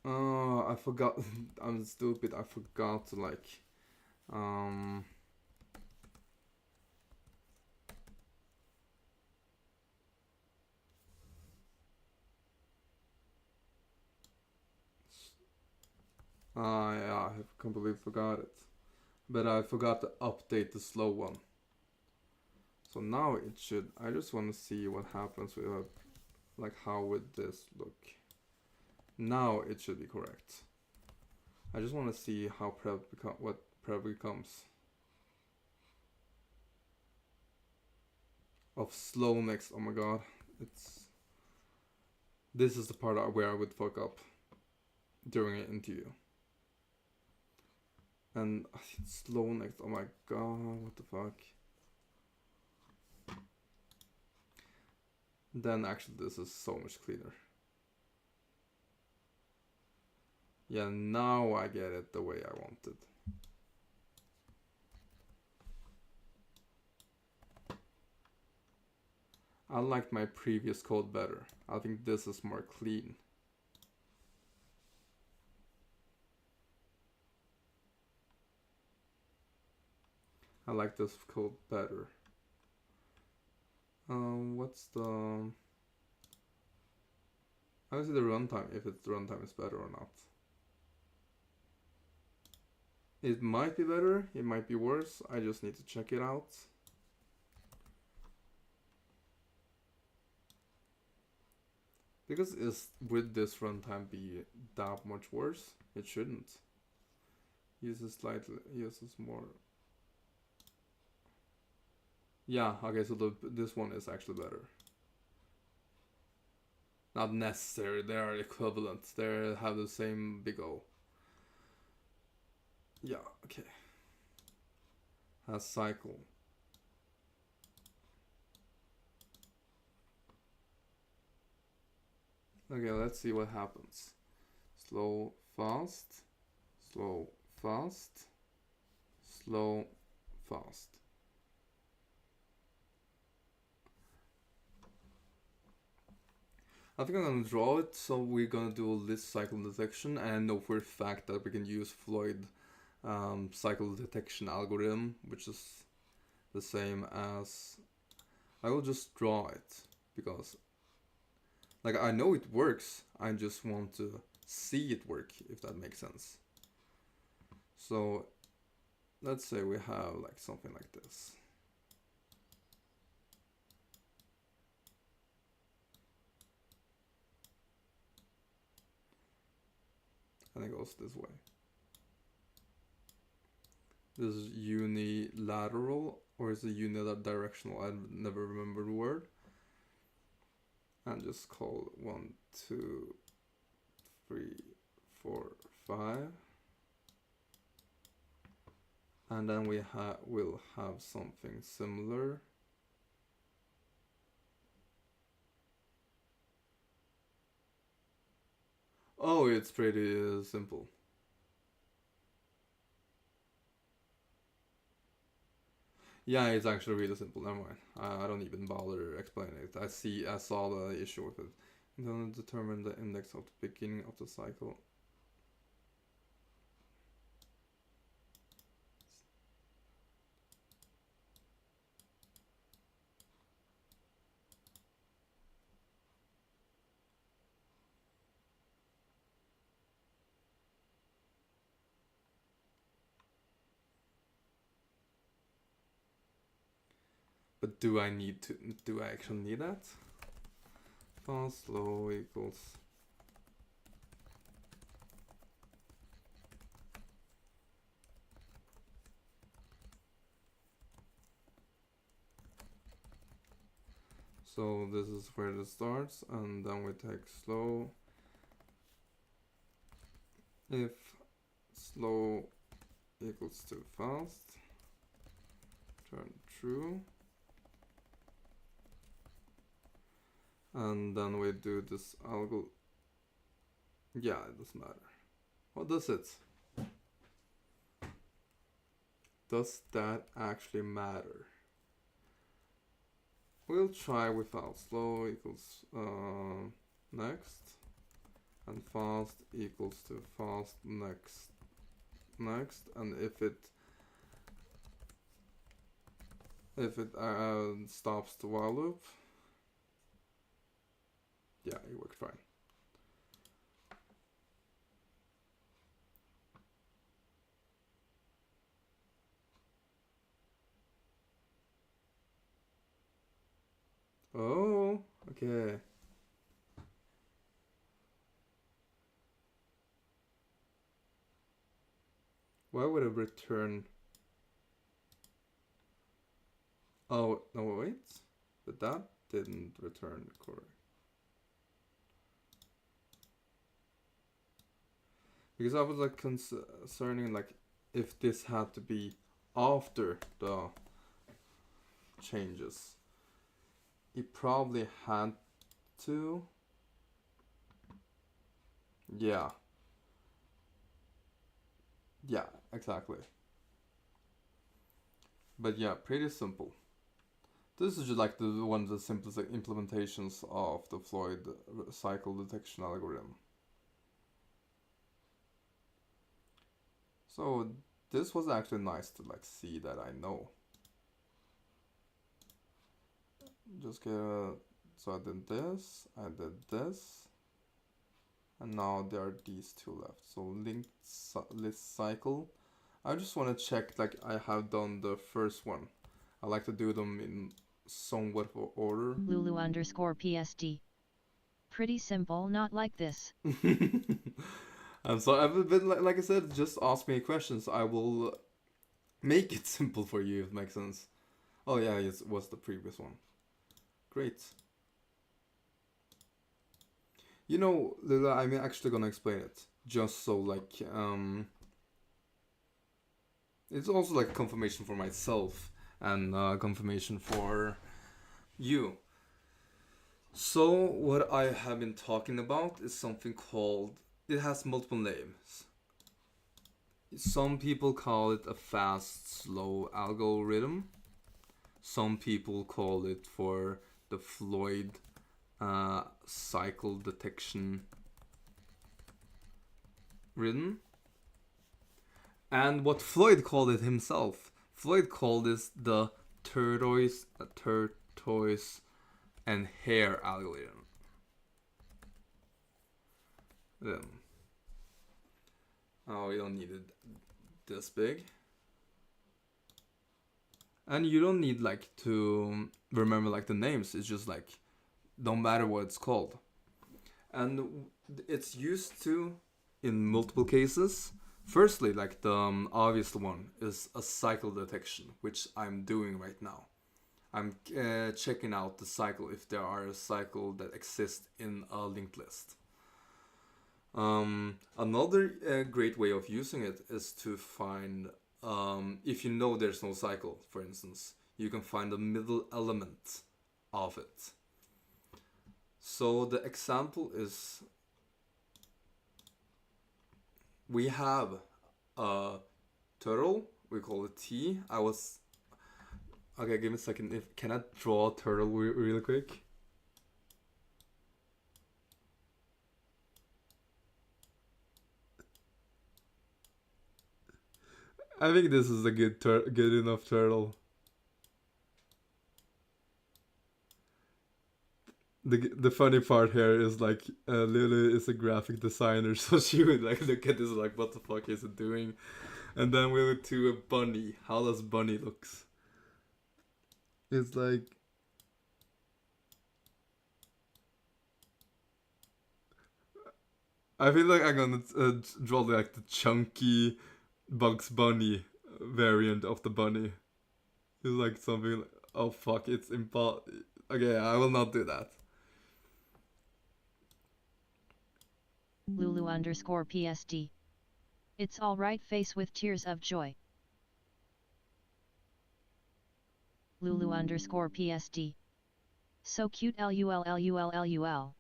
Oh, I forgot. I'm stupid. I forgot to like. Um. Yeah, I have completely forgot it. But I forgot to update the slow one. So now it should. I just want to see what happens with like how would this look. Now it should be correct. I just want to see how what prev becomes of slow next. Oh my god, this is the part where I would fuck up during an interview. And slow next. Oh my god, what the fuck. Then actually this is so much cleaner. Yeah, now I get it the way I wanted. I liked my previous code better. I think this is more clean. I like this code better. What's the... I see the runtime, if the runtime is better or not. It might be better, it might be worse. I just need to check it out. Because would this runtime be that much worse? It shouldn't. Uses more. Yeah, okay, so this one is actually better. Not necessary, they are equivalent. They have the same big O. Yeah, okay. Has cycle. Okay, let's see what happens. Slow, fast, slow, fast, slow, fast. I think I'm gonna draw it, so we're gonna do a list cycle detection, and I know for a fact that we can use Floyd cycle detection algorithm, which is the same as... I will just draw it, because like I know it works, I just want to see it work, if that makes sense. So let's say we have like something like this. And it goes this way. This is unilateral, or is it unidirectional? I never remember the word. And just call 1, 2, 3, 4, 5. And then we'll have something similar. Oh, it's pretty simple. Yeah, it's actually really simple. Never mind. I don't even bother explaining it. I saw the issue with it. I'm gonna determine the index of the beginning of the cycle. But do I actually need that? Fast, slow equals... So this is where it starts, and then we take slow. If slow equals to fast, turn true. And then we do this algo. Yeah, it doesn't matter. What does it? Does that actually matter? We'll try without slow equals next, and fast equals to fast next, and if it stops the while loop, yeah, it worked fine. Oh, okay. Why would it return? Oh, no, wait. But that didn't return correct. Because I was like concerning like if this had to be after the changes. It probably had to. Yeah. Yeah, exactly. But yeah, pretty simple. This is just like one of the simplest implementations of the Floyd cycle detection algorithm. So this was actually nice to like see that I know. Just get so I did this, and now there are these two left. So linked list cycle. I just want to check like I have done the first one. I like to do them in somewhat order. Lulu_PSD. Pretty simple, not like this. I'm sorry, but like I said, just ask me questions. I will make it simple for you, if it makes sense. Oh yeah, it was the previous one. Great. You know, Lila, I'm actually gonna explain it. Just so like, it's also like confirmation for myself and confirmation for you. So what I have been talking about is something called, it has multiple names. Some people call it a fast-slow algorithm. Some people call it for the Floyd cycle detection rhythm. And what Floyd called it himself, Floyd called this the tortoise and hare algorithm. Oh, you don't need it this big. And you don't need like to remember like the names. It's just like, don't matter what it's called. And it's used to in multiple cases. Firstly, like the obvious one is a cycle detection, which I'm doing right now. I'm checking out the cycle if there are a cycle that exists in a linked list. Another great way of using it is to find, if you know there's no cycle, for instance, you can find the middle element of it. So the example is, we have a turtle, we call it T. Okay, give me a second. Can I draw a turtle really quick? I think this is a good enough turtle. The funny part here is like Lily is a graphic designer, so she would like look at this like, what the fuck is it doing? And then we went to a bunny. How does bunny looks? It's like, I feel like I'm gonna draw like the chunky Bugs Bunny variant of the bunny. It's like something like, oh fuck, it's okay, I will not do that. Lulu_PSD. It's alright, face with tears of joy. Lulu_PSD. So cute, lul.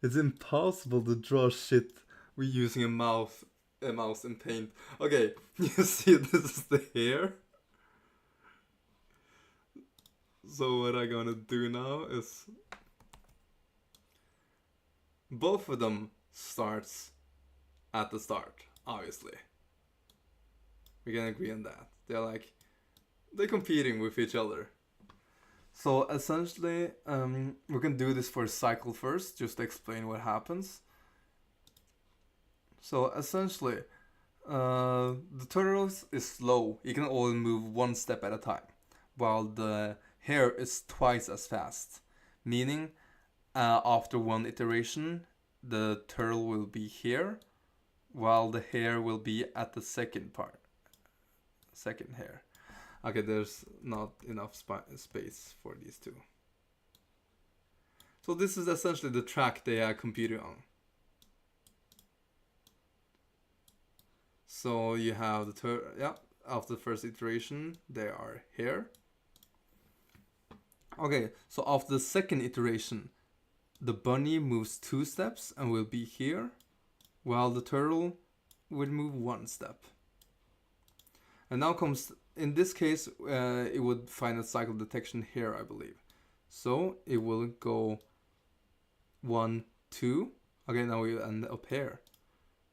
It's impossible to draw shit with using a mouse in Paint. Okay, you see, this is the hair. So what I'm gonna do now is both of them starts at the start, obviously. We can agree on that. They're competing with each other. So essentially, we can do this for a cycle first, just to explain what happens. So essentially, the turtle is slow. You can only move one step at a time, while the hare is twice as fast. Meaning, after one iteration, the turtle will be here, while the hare will be at the second hare. Okay, there's not enough space for these two. So this is essentially the track they are computing on. So you have the after the first iteration, they are here. Okay, so after the second iteration, the bunny moves 2 steps and will be here, while the turtle would move 1 step. And now comes, in this case, it would find a cycle detection here, I believe. So it will go 1, 2. Okay, now we end up here.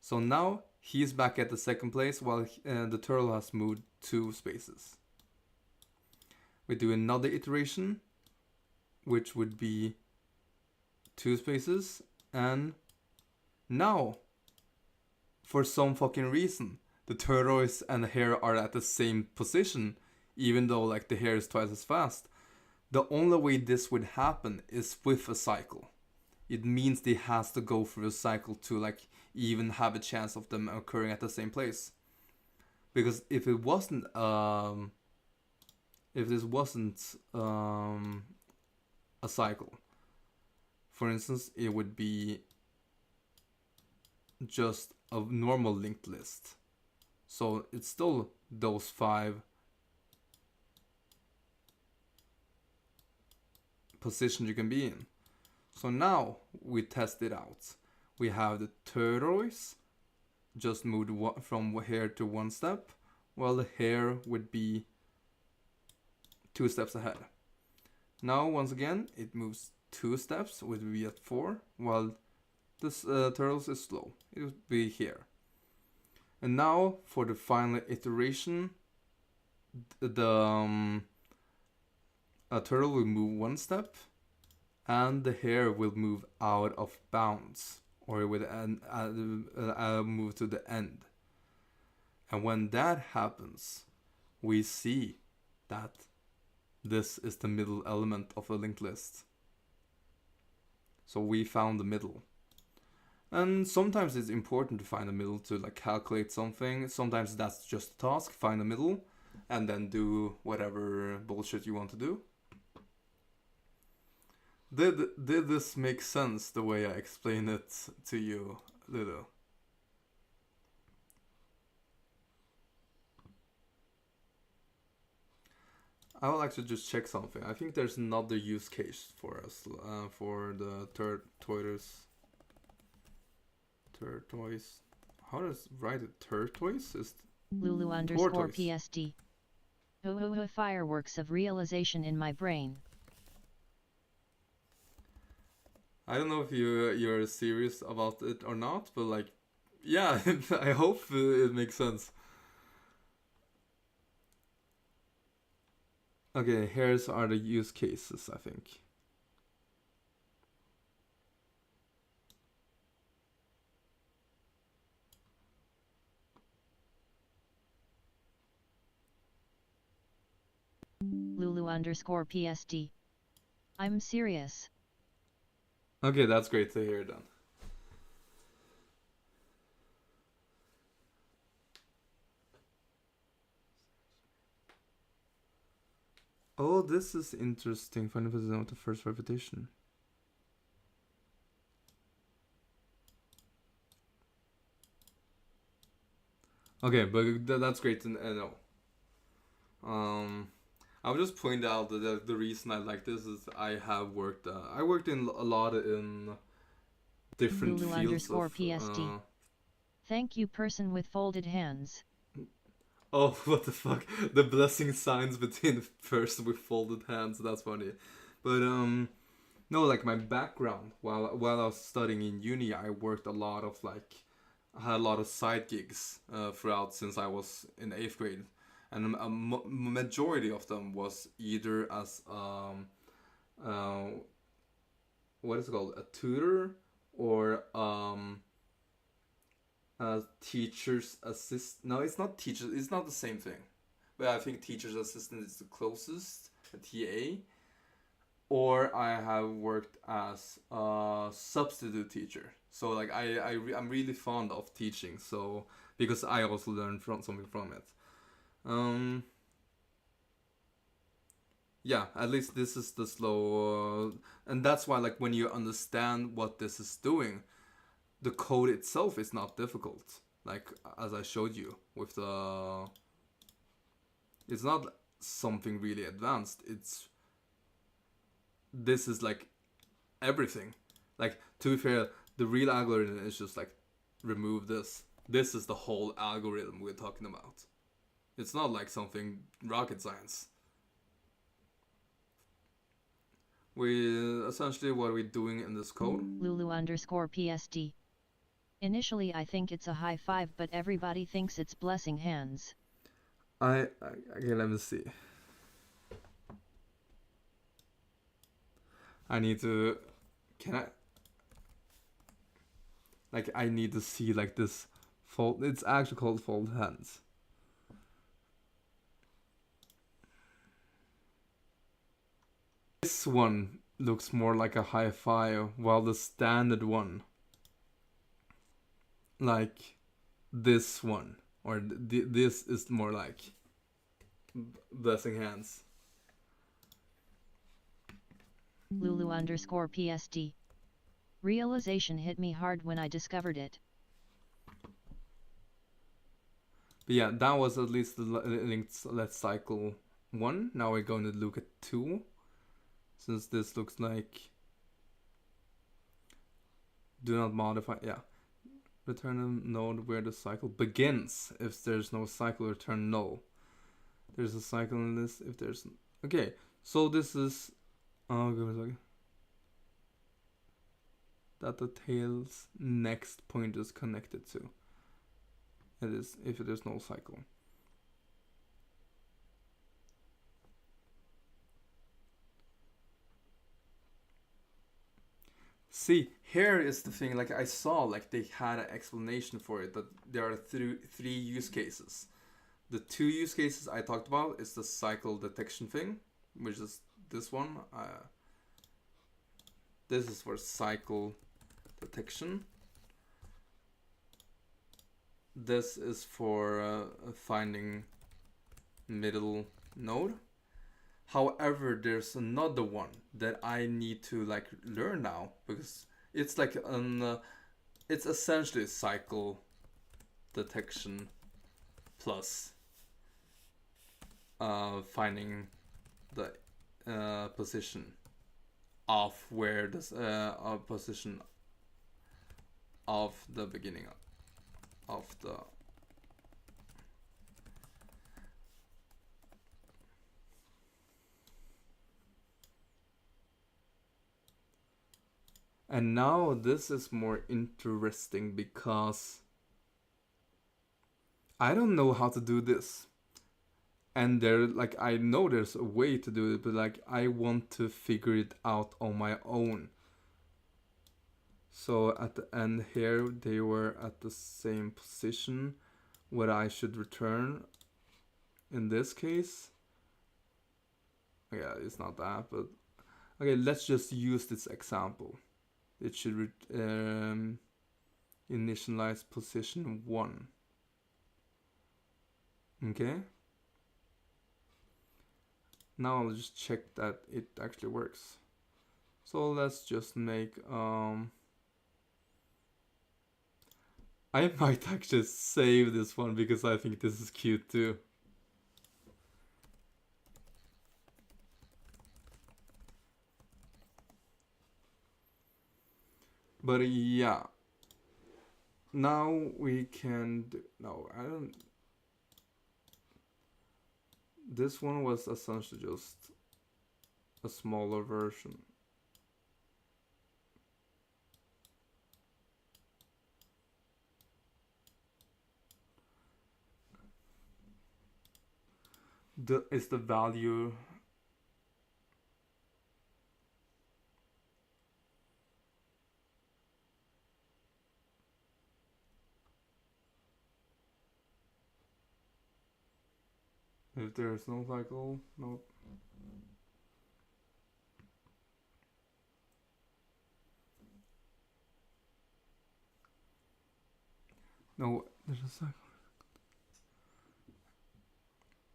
So now he's back at the second place, while the turtle has moved 2 spaces. We do another iteration, which would be 2 spaces, and now, for some fucking reason, the tortoise and the hare are at the same position, even though like the hare is twice as fast. The only way this would happen is with a cycle. It means they has to go through a cycle to like even have a chance of them occurring at the same place. Because if it wasn't if this wasn't a cycle, for instance, it would be just a normal linked list. So it's still those 5 positions you can be in. So now we test it out. We have the turtles just moved from here to 1 step, while the hare would be 2 steps ahead. Now once again it moves 2 steps, would be at 4, while this turtles is slow. It would be here. And now for the final iteration, the turtle will move 1 step, and the hare will move out of bounds, or it will move to the end. And when that happens, we see that this is the middle element of a linked list. So we found the middle. And sometimes it's important to find the middle to like calculate something. Sometimes that's just a task, find the middle, and then do whatever bullshit you want to do. Did this make sense the way I explained it to you, Lulu? I would like to just check something. I think there's another use case for us, for the tortoise. Turtles. How does write it? Turtles is Lulu_PSD. Fireworks of realization in my brain. I don't know if you're serious about it or not, but like, yeah, I hope it makes sense. Okay, here's are the use cases, I think. Lulu_PSD. I'm serious. Okay, that's great to hear then. Oh, this is interesting. Final position of the first repetition. Okay, but that's great to know. I'll just point out that the reason I like this is I worked in a lot in different Lulu fields underscore of. PSD. Thank you, person with folded hands. Oh, what the fuck? The blessing signs between the person with folded hands. That's funny. But no, like my background while I was studying in uni, I worked a lot of I had a lot of side gigs throughout since I was in 8th grade, and a majority of them was either as uh, what is it called, a tutor, or a teacher's assist. No, it's not teachers. It's not the same thing, but I think teacher's assistant is the closest. A TA. Or I have worked as a substitute teacher. So like I'm really fond of teaching. So because I also learned something from it. Yeah, at least this is the slow, and that's why like when you understand what this is doing, the code itself is not difficult. Like as I showed you with the, it's not something really advanced. This is like everything. Like, to be fair, the real algorithm is just like remove this. This is the whole algorithm we're talking about. It's not like something rocket science. We essentially, what are we doing in this code? Lulu underscore PSD. Initially I think it's a high five, but everybody thinks it's blessing hands. Okay, let me see. I need to, can I, like I need to see like this fold. It's actually called fold hands. This one looks more like a high five, while the standard one, like this one, or this is more like blessing hands. Lulu underscore PSD. Realization hit me hard when I discovered it. But yeah, that was at least the linked let's cycle 1. Now we're going to look at 2. Since this looks like do not modify, yeah. Return a node where the cycle begins. If there's no cycle, return null. There's a cycle in this if there's, okay. So this is, oh, give me a second. That the tail's next point is connected to. It is if there's no cycle. See, here is the thing, like I saw like they had an explanation for it, that there are three use cases. The 2 use cases I talked about is the cycle detection thing, which is this one. This is for cycle detection. This is for finding middle node. However, there's another one that I need to like learn now, because it's like it's essentially cycle detection plus finding the position of where this position of the beginning of the And now this is more interesting because I don't know how to do this. And there, like, I know there's a way to do it, but like I want to figure it out on my own. So at the end here, they were at the same position. What I should return in this case, yeah, it's not that, but okay, let's just use this example. It should initialize position 1. Okay. Now I'll just check that it actually works. So let's just make I might actually save this one because I think this is cute too. But yeah. Now we can do, no, I don't. This one was essentially just a smaller version. Is the value if there's no cycle? No. No, there's a cycle.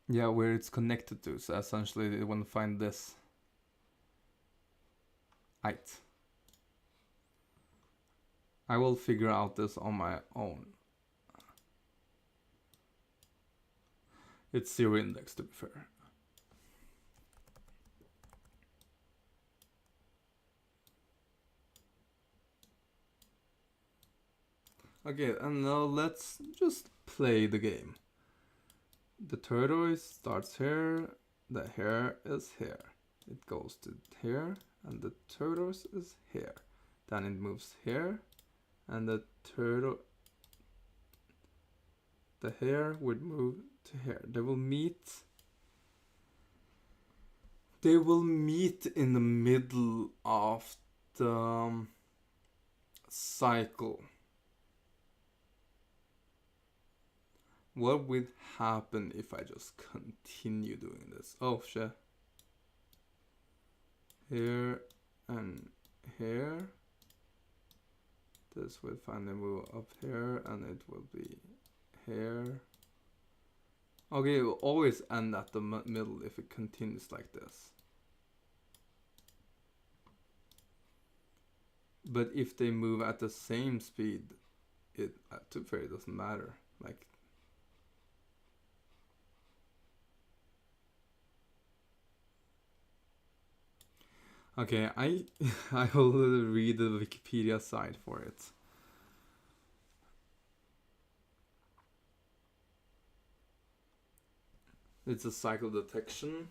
Yeah, where it's connected to. So essentially, they want to find this height. I will figure out this on my own. It's zero index, to be fair. Okay, and now let's just play the game. The tortoise starts here, the hare is here. It goes to here, and the tortoise is here. Then it moves here, and the hare would move to here. They will meet in the middle of the cycle. What would happen if I just continue doing this? Oh shit. Here and here. This will finally move up here, and it will be here. Okay, it will always end at the middle if it continues like this. But if they move at the same speed, it to be fair, it doesn't matter. Like, okay, I will read the Wikipedia site for it. It's a cycle detection.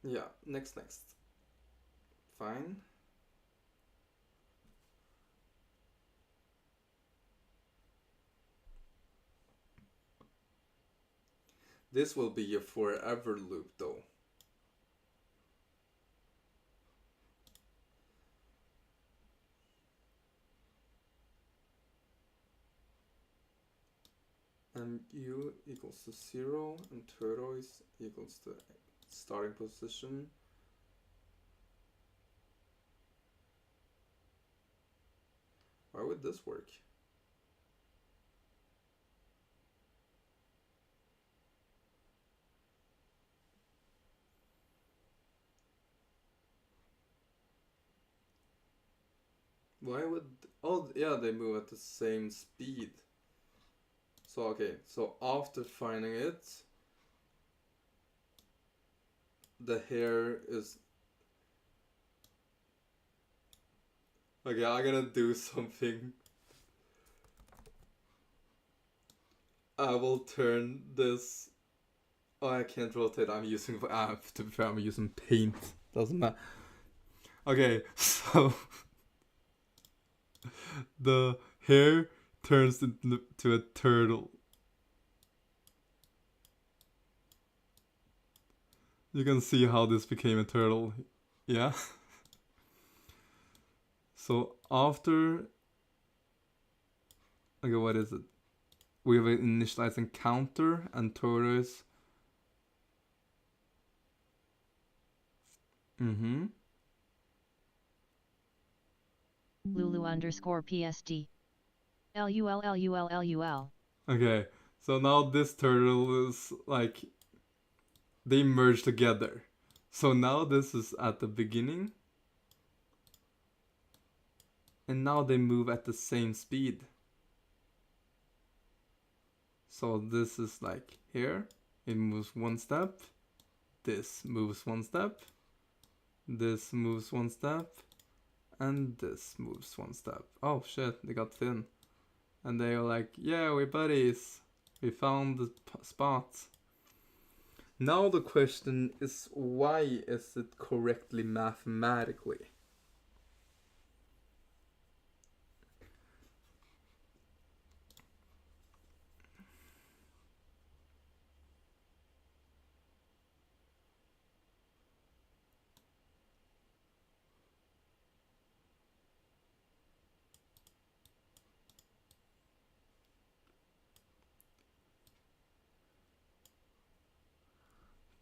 Yeah, next. Fine. This will be a forever loop though. Mu equals to 0 and tortoise equals to starting position. Why would this work? Why would... Oh, yeah, they move at the same speed. So, okay, so after finding it, the hare is... Okay, I'm gonna do something. I will turn this... Oh, I can't rotate. I'm using... to be fair, I'm using paint. Doesn't matter. Okay, so... the hare turns into a turtle. You can see how this became a turtle. Yeah? So after... Okay, what is it? We have an initializing counter and tortoise. Lulu underscore PSD. LULLULLUL. Okay, so now this turtle is like... They merge together. So now this is at the beginning. And now they move at the same speed. So this is like here, it moves one step, this moves one step, this moves one step, and this moves one step. Oh shit, they got thin. And they were like, yeah, we're buddies. We found the spot. Now the question is, why is it correctly mathematically?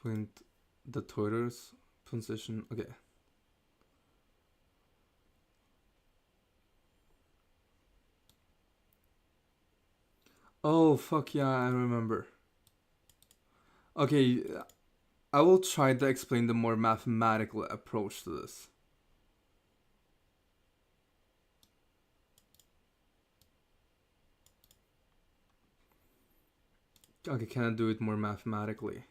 Point the tortoise position. Okay. Oh, fuck yeah, I remember. Okay, I will try to explain the more mathematical approach to this. Okay, can I do it more mathematically?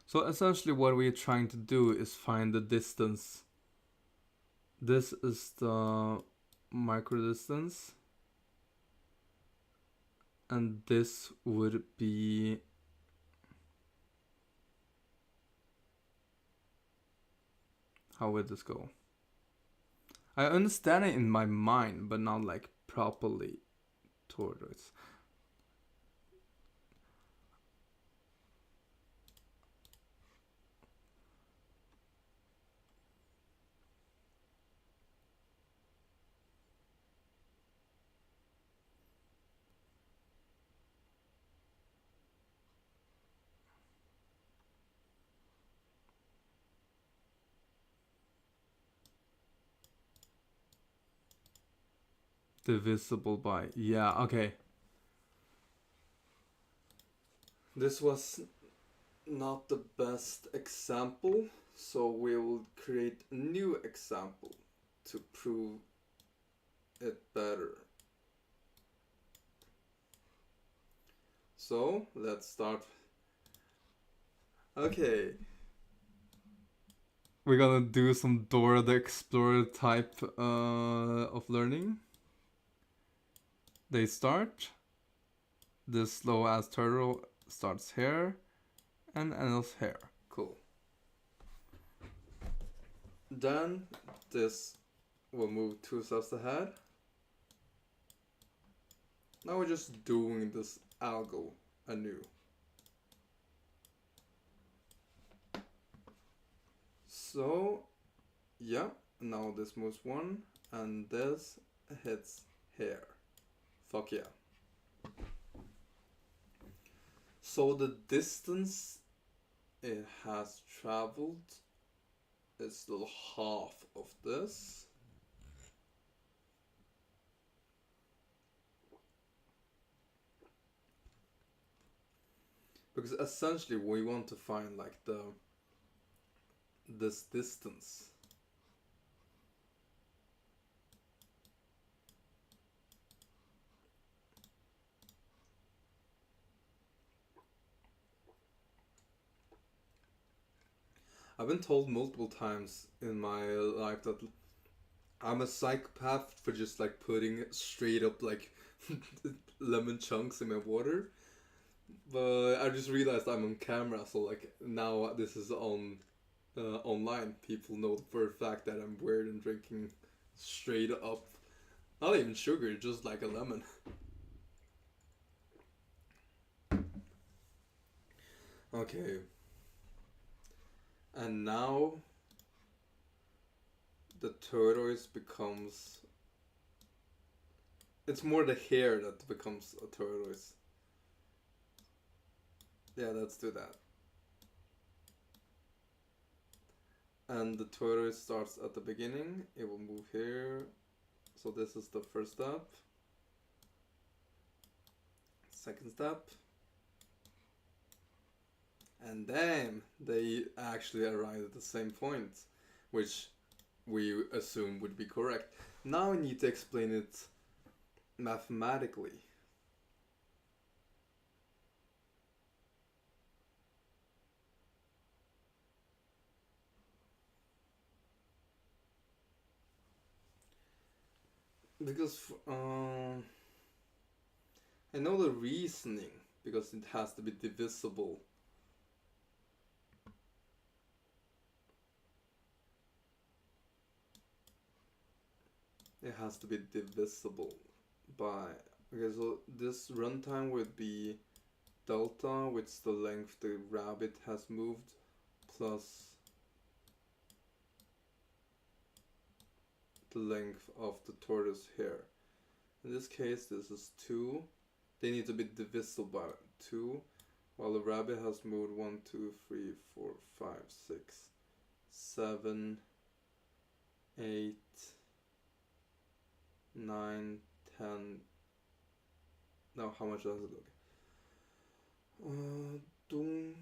So essentially what we're trying to do is find the distance. This is the micro distance. And this would be... How would this go? I understand it in my mind, but not like properly towards. Divisible by... Yeah, okay. This was not the best example, so we will create a new example to prove it better. So, let's start. Okay. We're gonna do some Dora the Explorer type of learning. They start. This slow ass turtle starts here and ends here. Cool. Then this will move 2 steps ahead. Now we're just doing this algo anew. So, yeah, now this moves 1 and this hits here. Fuck yeah. So the distance it has traveled is still half of this. Because essentially we want to find like this distance. I've been told multiple times in my life that I'm a psychopath for just like putting straight up like lemon chunks in my water. But I just realized I'm on camera, so like now this is on online. People know for a fact that I'm weird and drinking straight up, not even sugar, just like a lemon. Okay. And now the tortoise becomes... It's more the hair that becomes a tortoise. Yeah, let's do that. And the tortoise starts at the beginning. It will move here. So this is the first step. second step. And then they actually arrive at the same point, which we assume would be correct. Now we need to explain it mathematically. Because I know the reasoning, because it has to be divisible. It has to be divisible by, okay, so this runtime would be delta, which is the length the rabbit has moved, plus the length of the tortoise hair. In this case, this is 2. They need to be divisible by 2, while the rabbit has moved 1, 2, 3, 4, 5, 6, 7, 8, 9, 10. Now, how much does it look? Dung,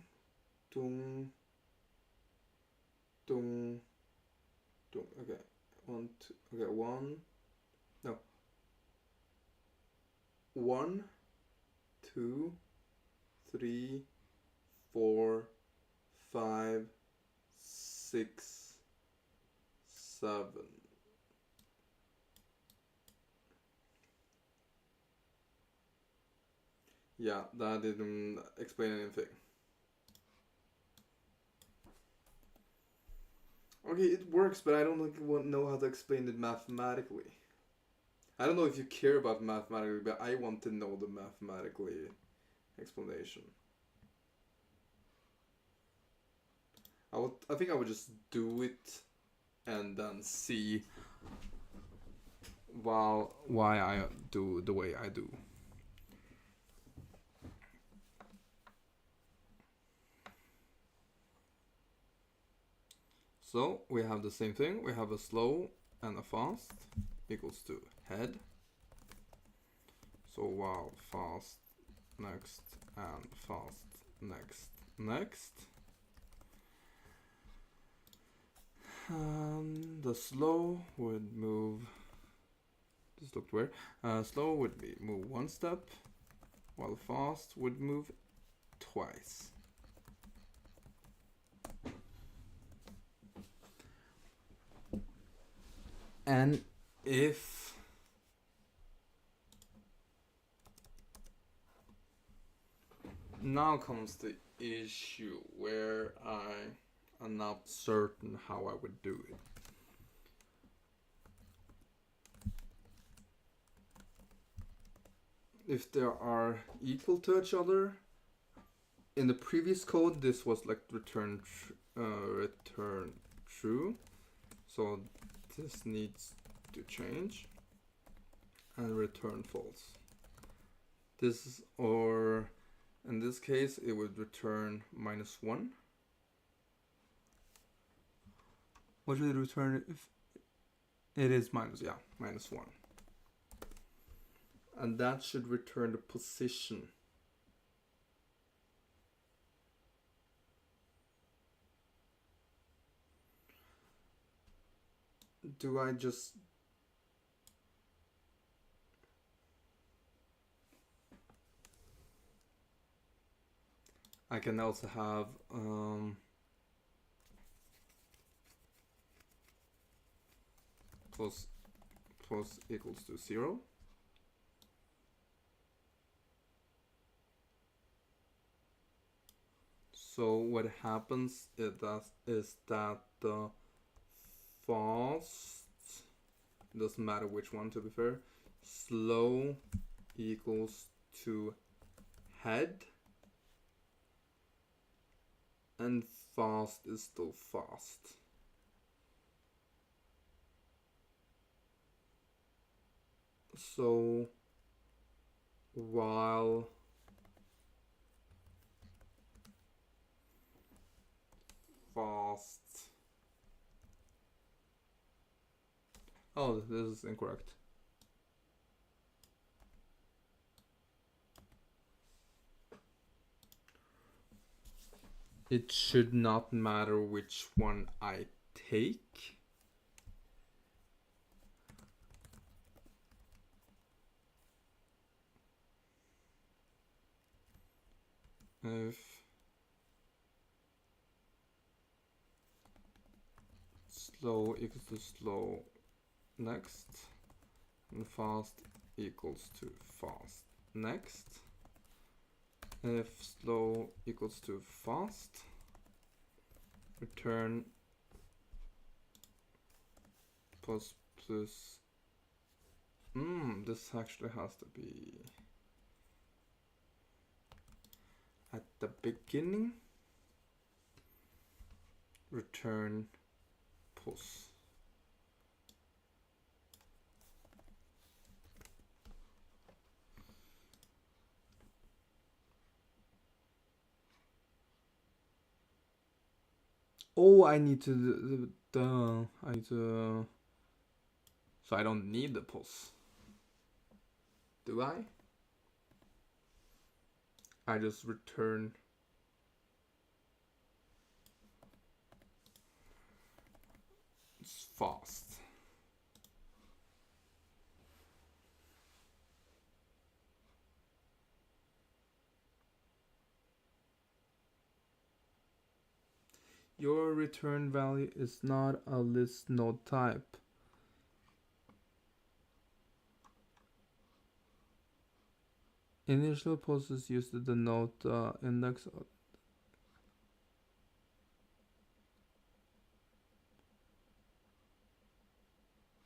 dung, dung, dung. Okay, 1, 2. Okay, 1. No. 1, 2, 3, 4, 5, 6, 7. Yeah, that didn't explain anything. Okay, it works, but I don't know how to explain it mathematically. I don't know if you care about mathematically, but I want to know the mathematically explanation. I think I would just do it and then see why I do the way I do. So we have the same thing. We have a slow and a fast equals to head. So while fast next and fast next. The slow would move. This looked weird. Slow would move 1 step, while fast would move twice. And if now comes the issue where I am not certain how I would do it. If they are equal to each other, in the previous code this was like return true, so this needs to change and return false. This is, or in this case it would return -1. What should it return if it is -1? And that should return the position. Do I just I can also have plus equals to 0. So what happens is that the fast, doesn't matter which one to be fair, slow equals to head, and fast is still fast. So while fast, oh, this is incorrect. it should not matter which one I take. If slow equals to slow next, and fast equals to fast next. If slow equals to fast, return plus. This actually has to be at the beginning. Return pos. Oh, I need to so I don't need the pos. Do I? I just return it's fast. Your return value is not a list node type. Initial post is used to denote index.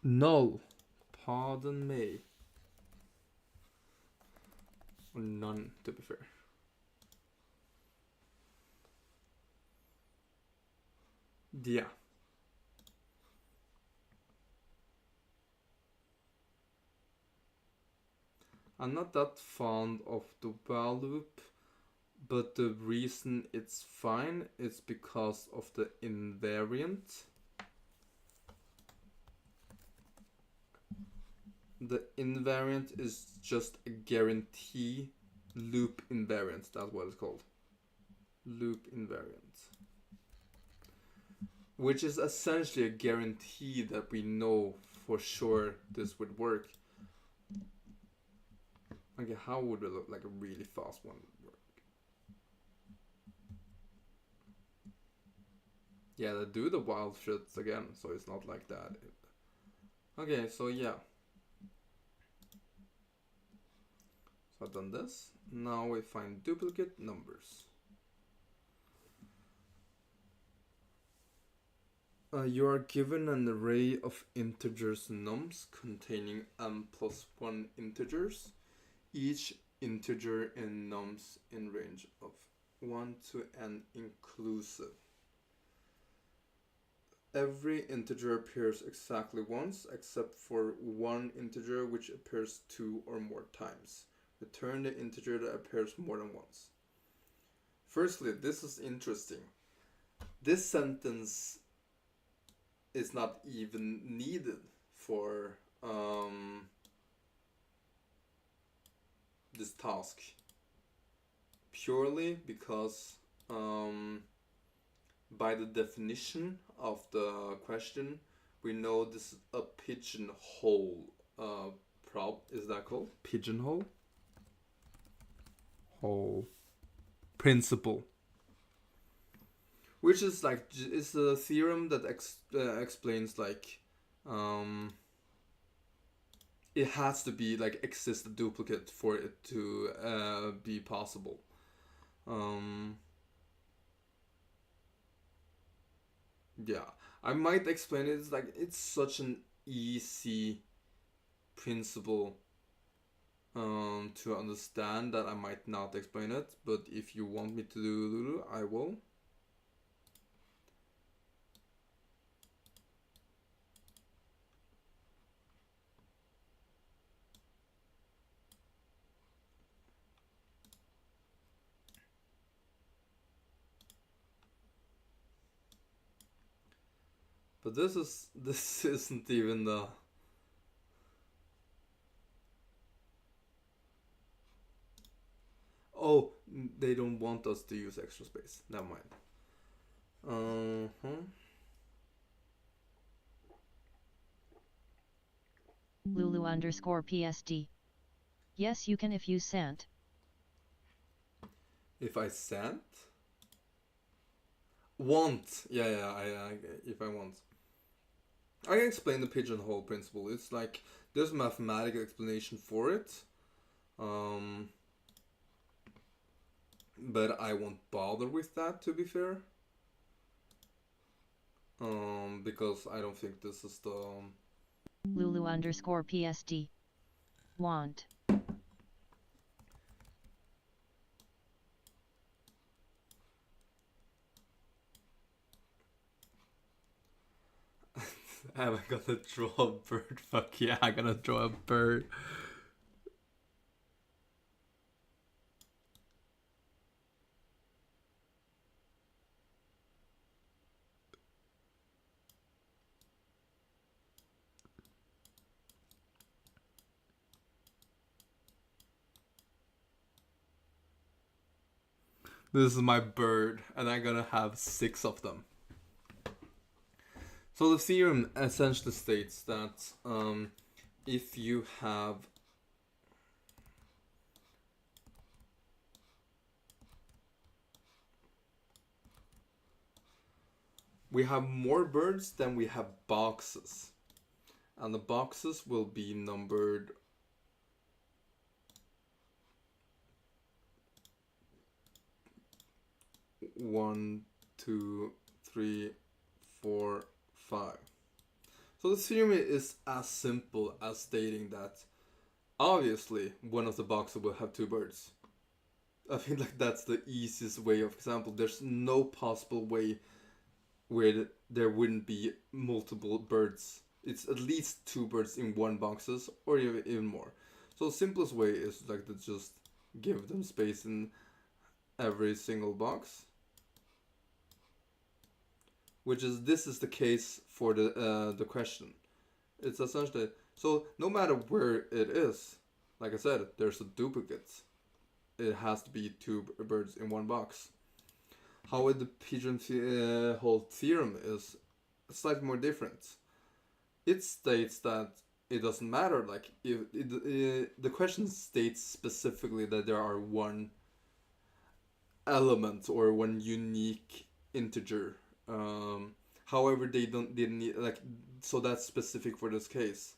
Null. Pardon me. Or none, to be fair. Yeah. I'm not that fond of the while loop, but the reason it's fine is because of the invariant. The invariant is just a guarantee loop invariant. That's what it's called. Loop invariant. Which is essentially a guarantee that we know for sure this would work. Okay, how would it look like a really fast one would work? Yeah, they do the wild shits again, so it's not like that. Okay, so yeah. So I've done this. Now we find duplicate numbers. You are given an array of integers nums containing m plus 1 integers. Each integer in nums in range of 1 to n inclusive. Every integer appears exactly once, except for one integer which appears 2 or more times. Return the integer that appears more than once. Firstly, this is interesting. This sentence is not even needed for this task, purely because by the definition of the question, we know this is a pigeonhole is that called? Pigeonhole? Hole. Principle. Which is like, is a theorem that explains like, it has to be like exist a duplicate for it to be possible. Yeah, I might explain it. It's like, it's such an easy principle to understand that I might not explain it, but if you want me to do, I will. But this isn't even the. Oh, they don't want us to use extra space. Never mind. Uh-huh. Lulu_PSD. Yes, you can if you sent. If I sent? Want. Yeah, if I want. I can explain the pigeonhole principle. It's like, there's a mathematical explanation for it. But I won't bother with that, to be fair. Because I don't think this is the... Lulu_PSD. Want. Am I gonna draw a bird? Fuck yeah, I'm gonna draw a bird. This is my bird, and I'm gonna have 6 of them. So the theorem essentially states that if you have we have more birds than we have boxes, and the boxes will be numbered 1, 2, 3, 4, 5. So the theorem is as simple as stating that obviously one of the boxes will have 2 birds. I feel like that's the easiest way of example. There's no possible way where there wouldn't be multiple birds. It's at least 2 birds in one boxes, or even more. So the simplest way is like to just give them space in every single box. This is the case for the question. It's essentially, so no matter where it is, like I said, there's a duplicate. It has to be 2 birds in one box. However, the pigeonhole theorem is slightly more different. It states that it doesn't matter, like, if the question states specifically that there are one element or one unique integer. However, they didn't need, like, so that's specific for this case.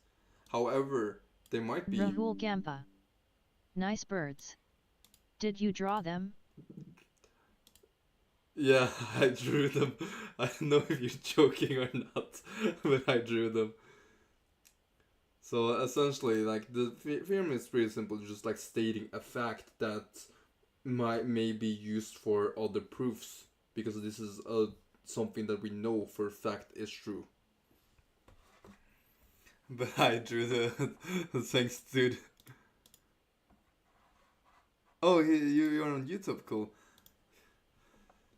However, they might be... Rahul Gampa. Nice birds. Did you draw them? Yeah, I drew them. I don't know if you're joking or not, but I drew them. So essentially, like, the theorem is pretty simple, just like stating a fact that may be used for other proofs, because this is something that we know for a fact is true. But I drew the thanks, dude. Oh, you're on YouTube, cool.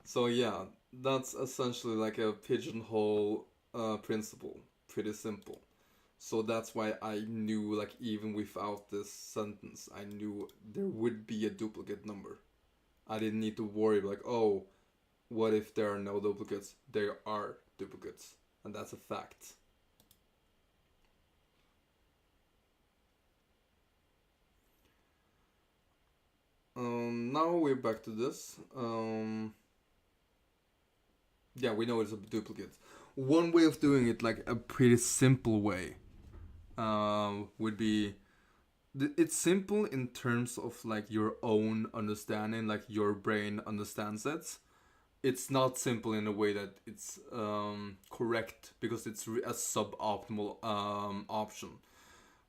So yeah, that's essentially like a pigeonhole principle, pretty simple. So that's why I knew, like, even without this sentence, I knew there would be a duplicate number. I didn't need to worry, like, oh, what if there are no duplicates? There are duplicates, and that's a fact. Now we're back to this. Yeah, we know it's a duplicate. One way of doing it, like a pretty simple way, would be... It's simple in terms of like your own understanding, like your brain understands it. It's not simple in a way that it's correct, because it's a suboptimal option.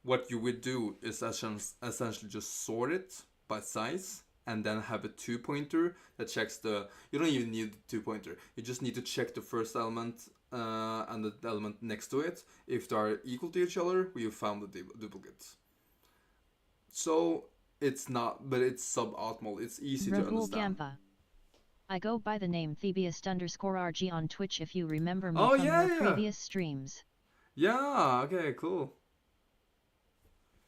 What you would do is essentially just sort it by size, and then have a 2-pointer that checks the... You don't even need the 2-pointer. You just need to check the first element and the element next to it. If they are equal to each other, you found the duplicates. So it's not, but it's suboptimal. It's easy to understand. Gampa. I go by the name Thebiest_RG on Twitch if you remember me from yeah, your previous streams. Yeah, okay, cool.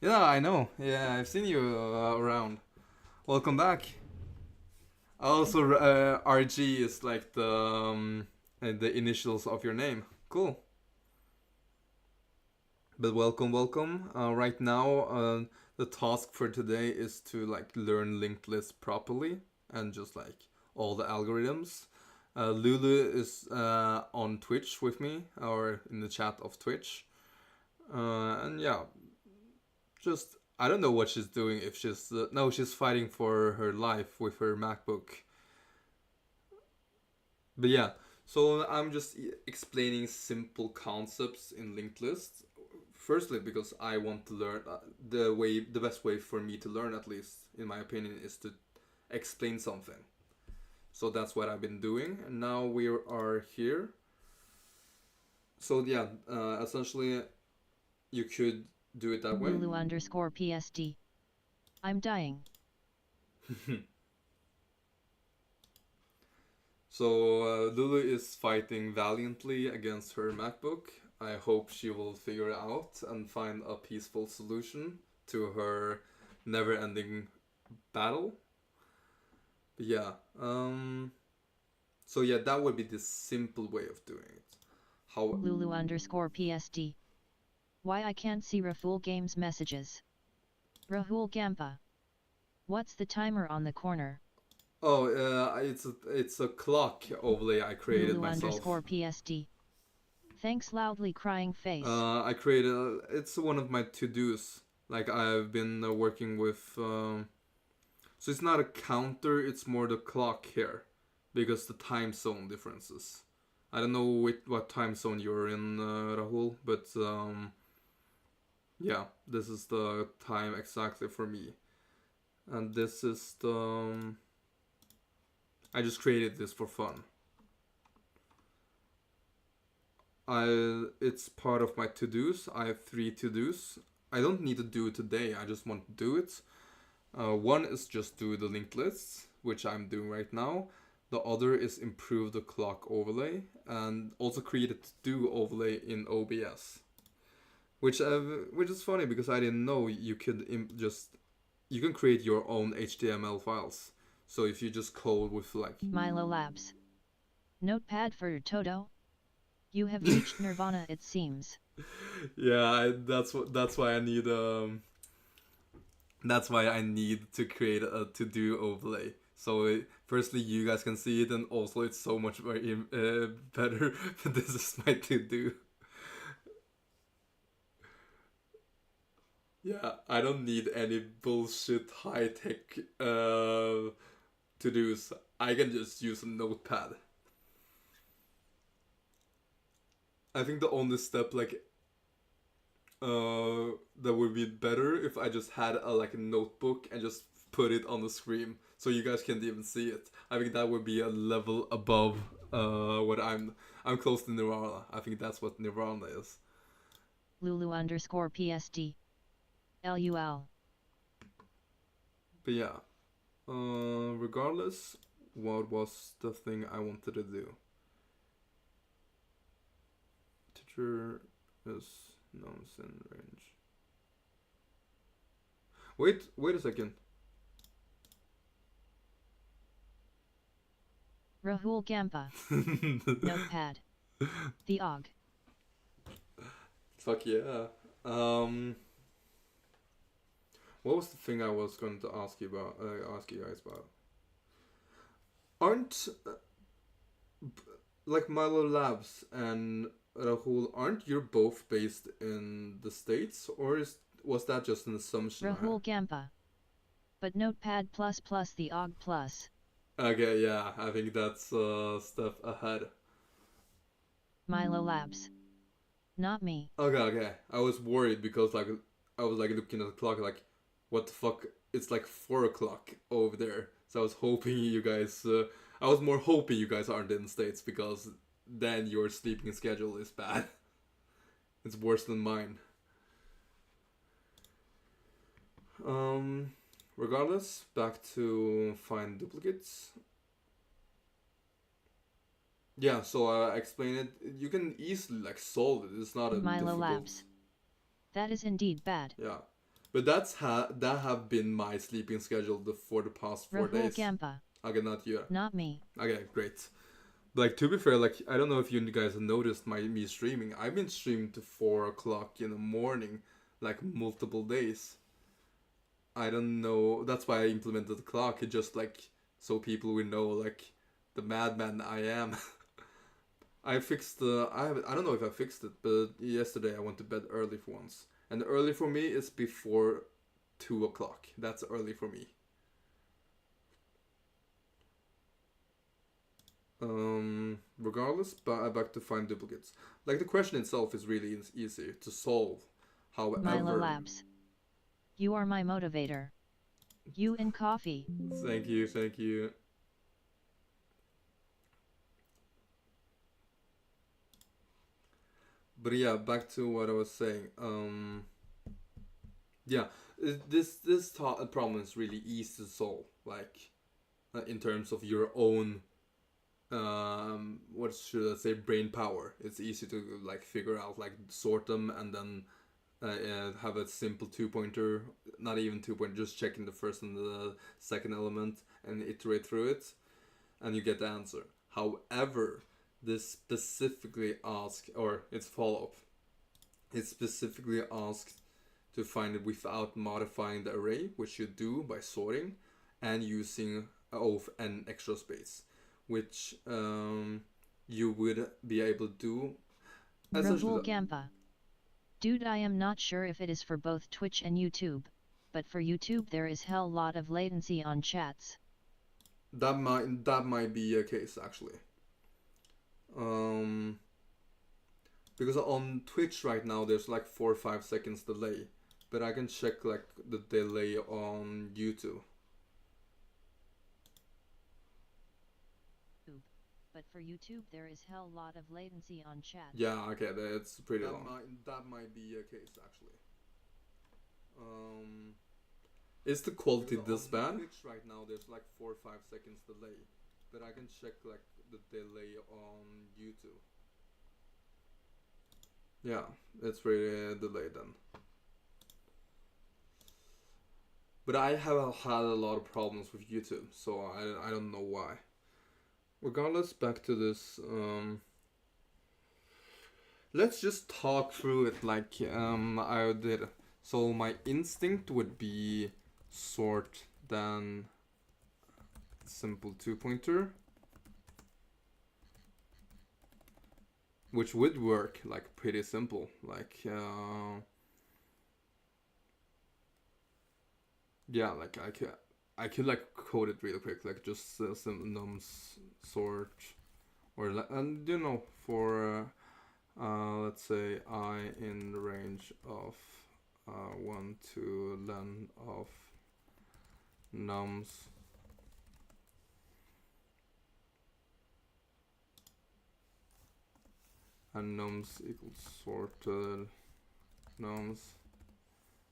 Yeah, I know. Yeah, I've seen you around. Welcome back. Also, RG is like the the initials of your name. Cool. But welcome. Right now, the task for today is to like learn linked lists properly and just like all the algorithms. Lulu is on Twitch with me or in the chat of Twitch. And yeah, just I don't know what she's doing. If she's no, she's fighting for her life with her MacBook. But yeah, so I'm just explaining simple concepts in linked lists. Firstly, because I want to learn the best way for me to learn, at least in my opinion, is to explain something. So that's what I've been doing, and now we are here. So yeah, essentially, you could do it that way. Lulu_PSD. I'm dying. So Lulu is fighting valiantly against her MacBook. I hope she will figure it out and find a peaceful solution to her never-ending battle. But yeah, so yeah, that would be the simple way of doing it. How Lulu_PSD. Why I can't see Rahul Games messages. Rahul Gampa. What's the timer on the corner? Oh, it's a clock overlay I created myself. Lulu_PSD. Thanks loudly crying face. I created. It's one of my to-dos. Like I've been working with. So it's not a counter. It's more the clock here, because the time zone differences. I don't know what time zone you're in, Rahul, but yeah, this is the time exactly for me, and this is the. I just created this for fun. It's part of my to-dos. I have 3 to-dos. I don't need to do it today. I just want to do it. One is just do the linked lists, which I'm doing right now. The other is improve the clock overlay and also create a to-do overlay in OBS, which is funny because I didn't know you could you can create your own HTML files. So if you just code with like Milo Labs. Notepad for Toto. You have reached Nirvana, it seems. Yeah, that's why I need that's why I need to create a to-do overlay. So firstly, you guys can see it, and also it's so much very better. This is my to-do. Yeah, I don't need any bullshit high-tech to-dos. I can just use a notepad. I think the only step like that would be better if I just had a notebook and just put it on the screen so you guys can't even see it. I think that would be a level above what I'm close to Nirvana. I think that's what Nirvana is. Lulu_PSD. LUL. But yeah, regardless, what was the thing I wanted to do? Teacher is nouns in range. Wait a second. Rahul Gampa. Notepad. The OG. Fuck yeah. What was the thing I was going to ask you guys about? Aren't like Milo Labs and Rahul, aren't you both based in the States, or was that just an assumption? Rahul Gampa. But Notepad++ the OG plus. Okay, yeah, I think that's step ahead. Milo Labs. Not me. Okay. I was worried because I was looking at the clock what the fuck? It's 4 o'clock over there. So I was hoping you guys. I was more hoping you guys aren't in the States because then your sleeping schedule is bad. It's worse than mine. Regardless, back to find duplicates. Yeah, so I explained it. You can easily solve it. It's not a Milo difficult. Labs. That is indeed bad. Yeah, but that have been my sleeping schedule for the past 4 days. Rahul Gampa. Okay, not you. Not me. Okay, great. Like, to be fair, like, I don't know if you guys have noticed me streaming. I've been streaming to 4 o'clock in the morning, like multiple days. I don't know. That's why I implemented the clock. It just like so people will know like the madman I am. I fixed the. I don't know if I fixed it, but yesterday I went to bed early for once, and early for me is before 2 o'clock. That's early for me. Regardless, back to find duplicates. Like the question itself is really easy to solve. Milo However, Labs. You are my motivator. You and coffee. thank you, thank you. But yeah, back to what I was saying. Yeah, this problem is really easy to solve. Like in terms of your own what should I say, brain power. It's easy to like figure out, like sort them, and then have a simple two pointer, not even two pointer, just checking the first and the second element and iterate through it, and you get the answer. However, this specifically asks, or it's follow up, it specifically asks to find it without modifying the array, which you do by sorting and using of an extra space, which you would be able to do. Rahul Gampa. Dude, I am not sure if it is for both Twitch and YouTube, but for YouTube there is hell lot of latency on chats. That might be a case actually. Because on Twitch right now there's like 4 or 5 seconds delay, but I can check like the delay on YouTube. But for YouTube there is hell lot of latency on chat. Yeah, okay, that's pretty long. That might be a case actually. Is the quality this bad? Twitch right now there's like 4 or 5 seconds delay, but I can check like the delay on YouTube. Yeah, it's pretty delayed then. But I have had a lot of problems with YouTube, so I don't know why. Regardless, back to this. Let's just talk through it like I did. So my instinct would be sort, then simple two pointer, which would work like pretty simple. Like yeah, like I could like code it really quick, like just some nums sort, or and you know, for let's say I in the range of 1 to len of nums and nums equals sorted nums,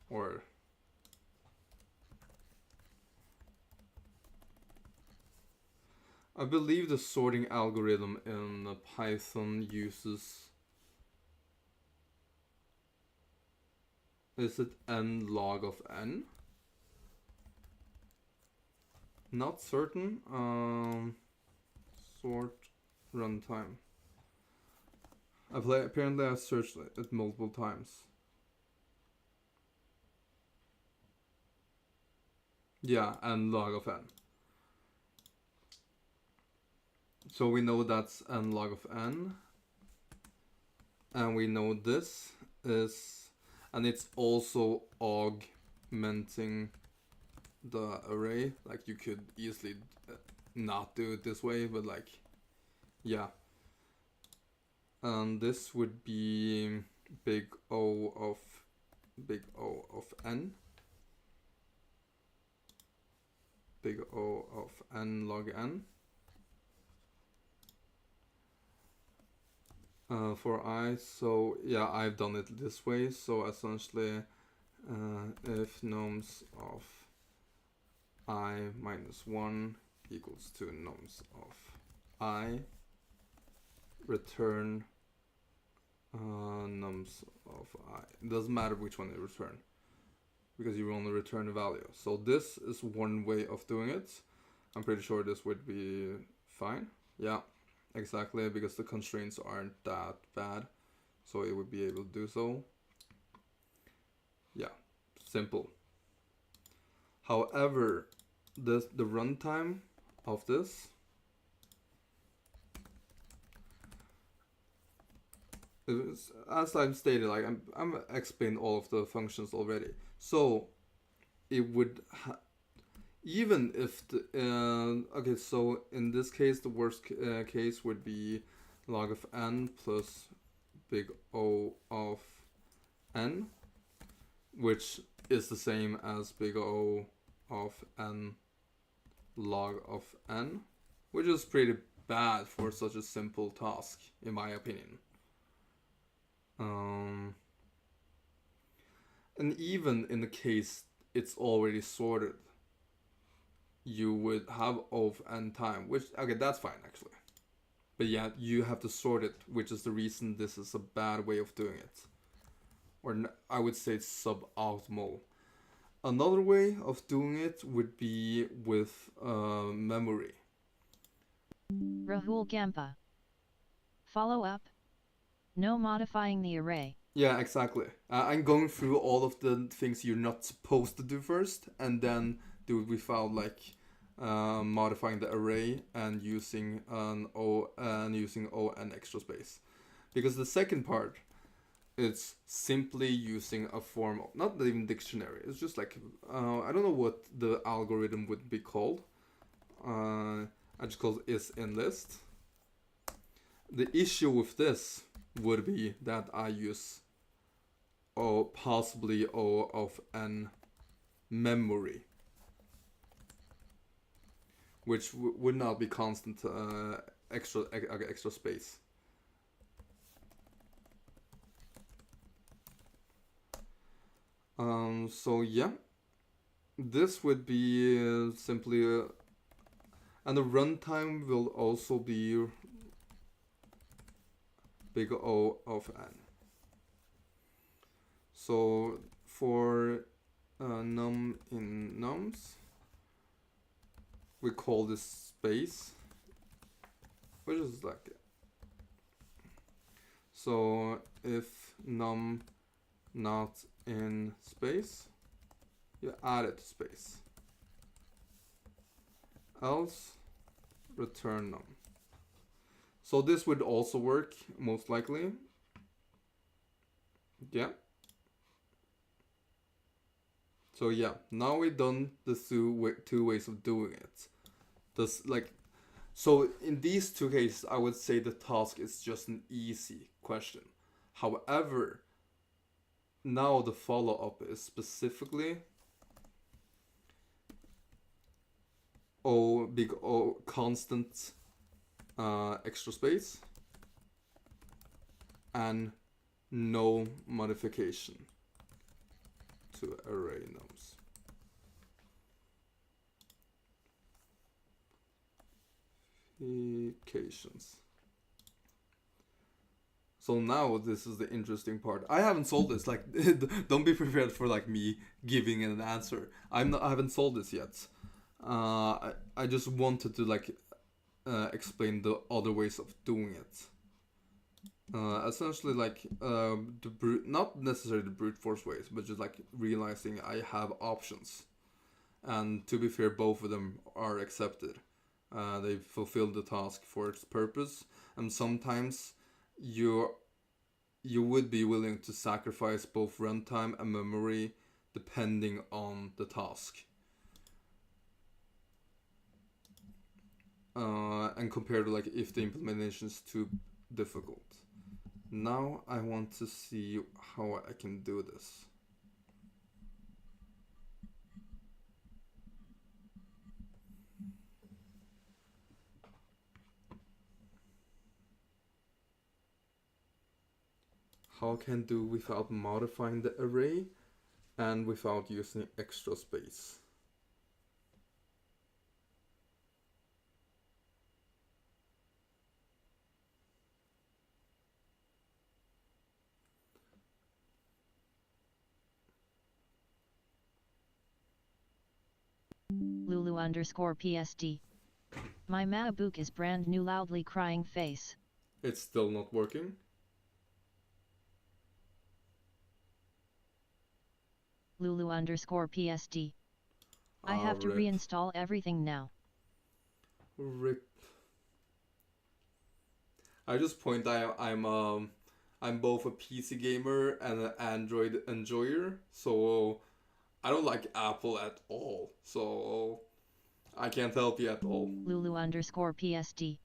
or I believe the sorting algorithm in Python uses, is it n log of n? Not certain. Sort runtime. Apparently I searched it multiple times. Yeah, n log of n. So we know that's n log of n. And we know this is, and it's also augmenting the array. Like you could easily not do it this way, but like, yeah. And this would be big O of n. Big O of n log n. For I, so yeah, I've done it this way. So essentially, if nums of I minus 1 equals to nums of I, return nums of I. It doesn't matter which one you return, because you only return a value. So this is one way of doing it. I'm pretty sure this would be fine. Yeah. exactly, because the constraints aren't that bad, so it would be able to do so. Yeah, simple. However, the runtime of this is, as I've stated, like I'm explained all of the functions already. So it would even if the okay, so in this case the worst case would be log of n plus big O of n, which is the same as big O of n log of n, which is pretty bad for such a simple task, in my opinion. And even in the case it's already sorted, you would have O of n time, which, okay, that's fine actually. But yeah, you have to sort it, which is the reason this is a bad way of doing it. Or I would say suboptimal. Another way of doing it would be with memory. Rahul Gampa. Follow up. No modifying the array. Yeah, exactly. I'm going through all of the things you're not supposed to do first, and then do without like modifying the array and using an O and extra space. Because the second part, it's simply using a form of, not even dictionary. It's just like I don't know what the algorithm would be called. I just call it is in list. The issue with this would be that I use possibly O of n memory, which would not be constant extra space. So yeah, this would be simply, and the runtime will also be big O of n. So for num in nums, we call this space, which is like, so if num not in space, you add it to space, else return num. So this would also work most likely. Yeah. So yeah, now we've done the two ways of doing it. This like, so in these two cases, I would say the task is just an easy question. However, now the follow-up is specifically O big O constant extra space and no modification to array nums. Modifications. So now this is the interesting part. I haven't solved this. Like, don't be prepared for like me giving an answer. I haven't solved this yet. I just wanted to like explain the other ways of doing it. Essentially, like the brute, not necessarily the brute force ways, but just like realizing I have options, and to be fair, both of them are accepted. They fulfill the task for its purpose, and sometimes you would be willing to sacrifice both runtime and memory depending on the task. And compared to like if the implementation is too difficult. Now I want to see how I can do this. How can I do without modifying the array and without using extra space? Lulu_PSD. My MacBook is brand new loudly crying face. It's still not working. Lulu_PSD. I have to Rip. reinstall everything now. Rip. I just point out I'm both a PC gamer and an Android enjoyer, so I don't like Apple at all. So I can't help you at all. Lulu_PSD.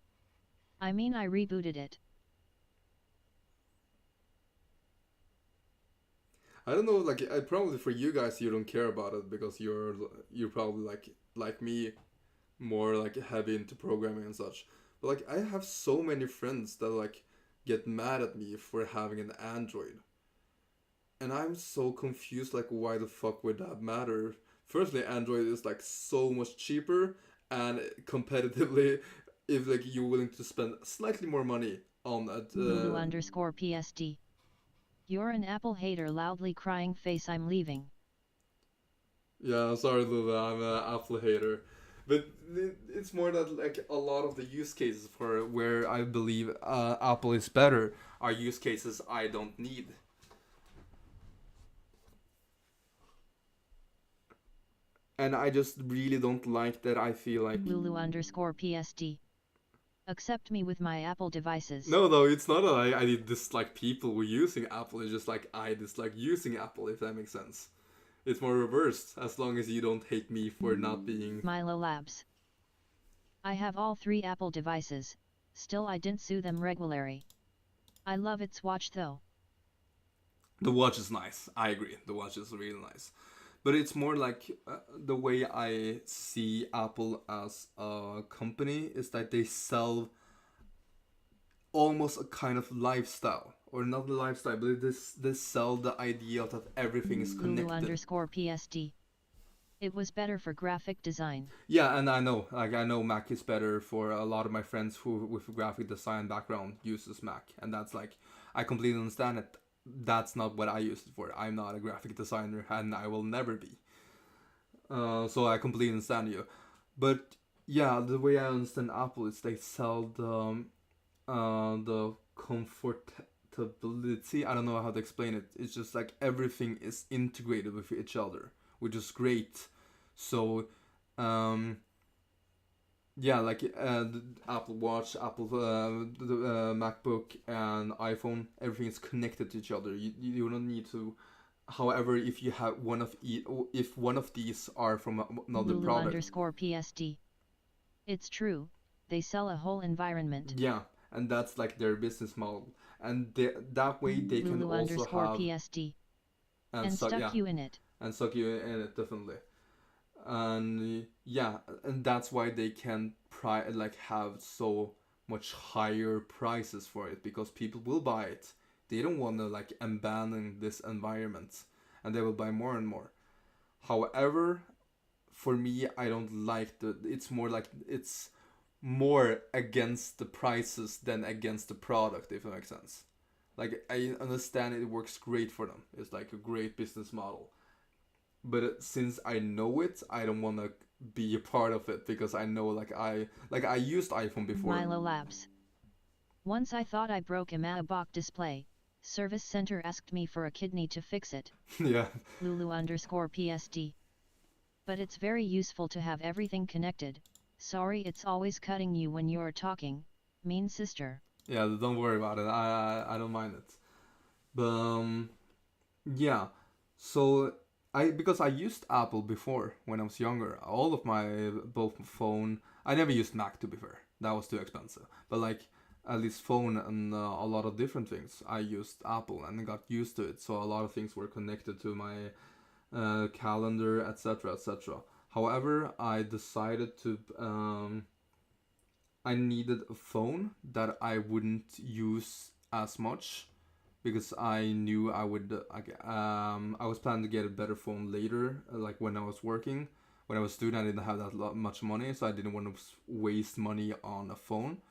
I mean, I rebooted it. I don't know, like probably for you guys you don't care about it because you're probably like me, more like heavy into programming and such. But like I have so many friends that like get mad at me for having an Android. And I'm so confused, like why the fuck would that matter? Firstly, Android is like so much cheaper, and competitively, if like you're willing to spend slightly more money on it. Lulu_PSD. You're an Apple hater loudly crying face, I'm leaving. Yeah, sorry Lula, I'm an Apple hater. But it's more that like a lot of the use cases for where I believe Apple is better are use cases I don't need. And I just really don't like that. I feel like Lulu_PSD. Accept me with my Apple devices. no, it's not that I dislike people who are using Apple. It's just like I dislike using Apple, if that makes sense. It's more reversed, as long as you don't hate me for not being... Milo Labs. I have all 3 Apple devices, still I didn't sue them regularly. I love its watch though. The watch is nice, I agree, the watch is really nice. But it's more like the way I see Apple as a company is that they sell almost a kind of lifestyle. Or not a lifestyle, but they sell the idea that everything is connected. Lulu_PSD. It was better for graphic design. Yeah, and I know Mac is better for a lot of my friends who with a graphic design background uses Mac, and that's like I completely understand it. That's not what I use it for. I'm not a graphic designer, and I will never be. So I completely understand you, but yeah, the way I understand Apple is they sell the comfortability. I don't know how to explain it. It's just like everything is integrated with each other, which is great. So, yeah, like the Apple Watch, Apple the MacBook, and iPhone, everything is connected to each other. You don't need to. However, if you have if one of these are from another product, Lulu_PSD. It's true, they sell a whole environment. yeah, and that's like their business model, and that way they can also have Lulu_PSD. And so, stuck yeah, you in it. and suck you in it definitely. And yeah, and that's why they can like have so much higher prices for it, because people will buy it. They don't want to like abandon this environment, and they will buy more and more. However, for me, I don't like it's more like it's more against the prices than against the product, if that makes sense. Like I understand it works great for them. It's like a great business model, but since I know it, I don't want to be a part of it, because I know I used iPhone before. Milo Labs. Once I thought I broke a MacBook display. Service center asked me for a kidney to fix it. Yeah. Lulu_PSD. But it's very useful to have everything connected. Sorry, it's always cutting you when you're talking. Mean sister. Yeah, don't worry about it. I don't mind it. But yeah. So because I used Apple before when I was younger. All of my both phone. I never used Mac, to be fair. That was too expensive. But like at least phone and a lot of different things, I used Apple and I got used to it. So a lot of things were connected to my calendar, etc., etc. However, I decided to I needed a phone that I wouldn't use as much, because I knew I would I was planning to get a better phone later, like when I was working. When I was a student, I didn't have that much money, so I didn't want to waste money on a phone.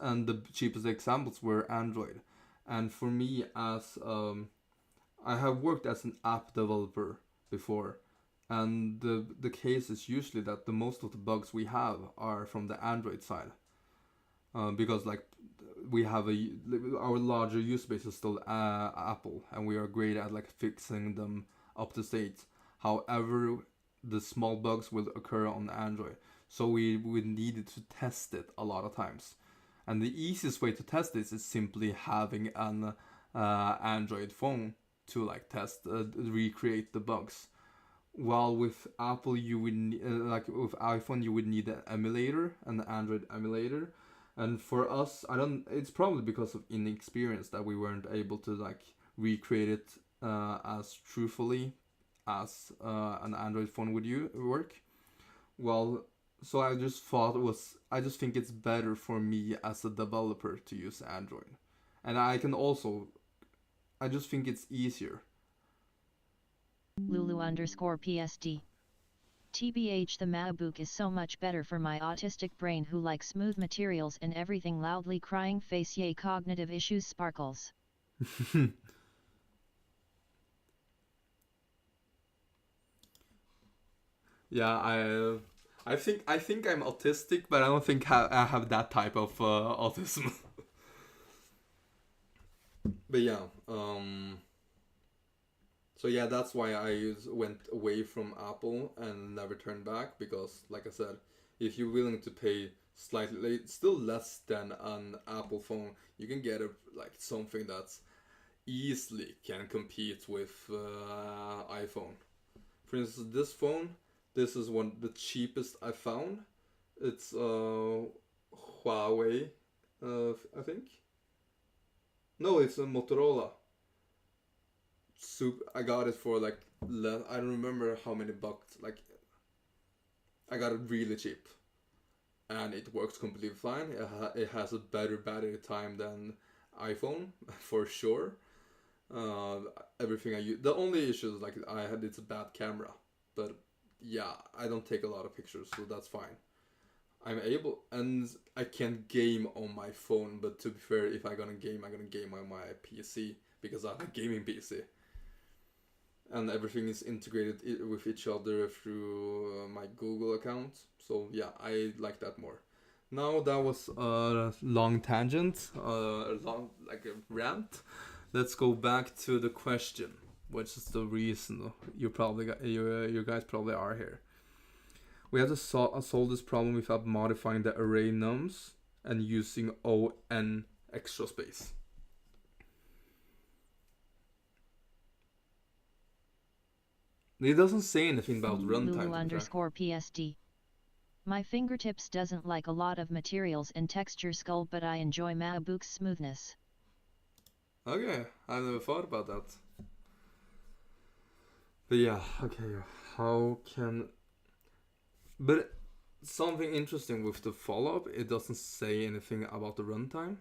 And the cheapest examples were Android. And for me, as I have worked as an app developer before, And the case is usually that the most of the bugs we have are from the Android side, because like we have our larger user base is still Apple, and we are great at like fixing them up to date. However, the small bugs will occur on Android, so we needed to test it a lot of times. And the easiest way to test this is simply having an Android phone to like test, recreate the bugs. While with Apple, you would like with iPhone, you would need an emulator, an Android emulator. And for us, I don't. It's probably because of inexperience that we weren't able to like recreate it as truthfully as an Android phone would work. Well, so I just thought it was. I just think it's better for me as a developer to use Android, and I can also. I just think it's easier. Lulu_PSD. TBH, the MacBook is so much better for my autistic brain who likes smooth materials and everything loudly crying face. Yay, cognitive issues sparkles. Yeah, I think I'm autistic, but I don't think I have that type of autism. But yeah, so yeah, that's why I went away from Apple and never turned back, because, like I said, if you're willing to pay slightly, still less than an Apple phone, you can get like something that's easily can compete with iPhone. For instance, this phone, this is one the cheapest I found. It's Huawei, I think. No, it's a Motorola. I got it for like I don't remember how many bucks. Like I got it really cheap, and it works completely fine. It has a better battery time than iPhone for sure. Uh, Everything I use. The only issue is like I had it's a bad camera, but yeah, I don't take a lot of pictures, so that's fine. I'm able, and I can game on my phone. But to be fair, if I'm gonna game on my PC because I have a gaming PC, and everything is integrated with each other through my Google account. So yeah, I like that more. Now that was a long tangent, a long like a rant. Let's go back to the question, which is the reason you guys probably are here. We have to solve this problem without modifying the array nums and using on extra space. It doesn't say anything about runtime. Lulu_PSD. My fingertips doesn't like a lot of materials and texture skull, but I enjoy MacBook's smoothness. Okay, I never thought about that. But yeah, okay, how can... But something interesting with the follow-up, it doesn't say anything about the runtime.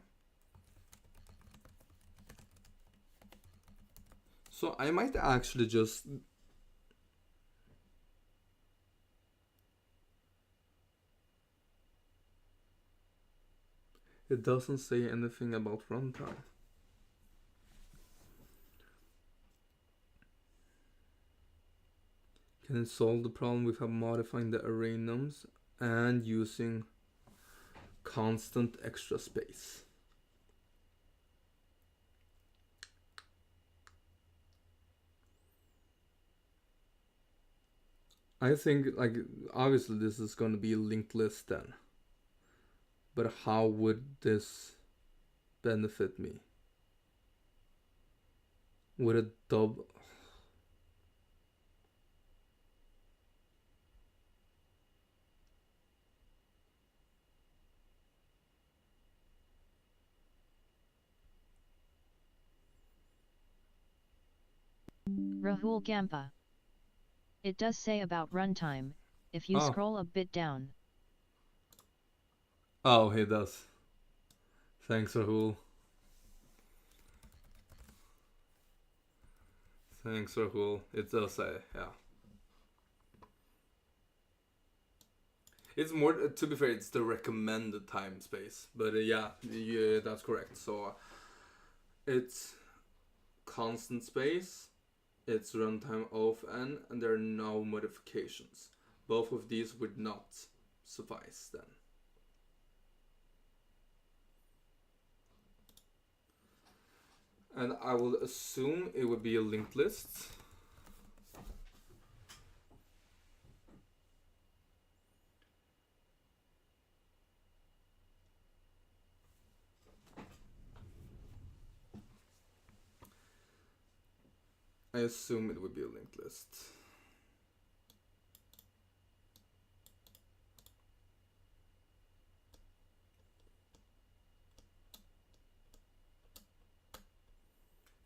So I might actually just... It doesn't say anything about runtime. Can it solve the problem without modifying the array nums and using constant extra space? I think, like, obviously this is going to be a linked list then. But how would this benefit me? Would it double... Rahul Gampa. It does say about runtime, if you scroll a bit down. Oh, it does. Thanks, Rahul. Thanks, Rahul. It does say, yeah. It's more, to be fair, it's the recommended time space. But yeah, that's correct. So it's constant space It's runtime OFN and there are no modifications. Both of these would not suffice then. And I will assume it would be a linked list. I assume it would be a linked list.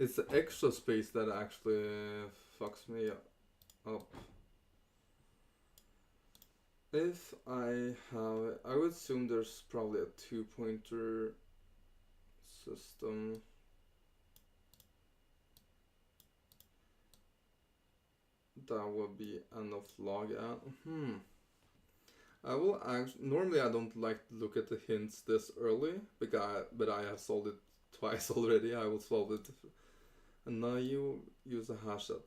It's the extra space that actually fucks me up. If I have, I would assume there's probably a 2-pointer system. That would be enough log out. I will actually, normally I don't like to look at the hints this early, but I have solved it twice already. I will solve it. And now you use a hash set.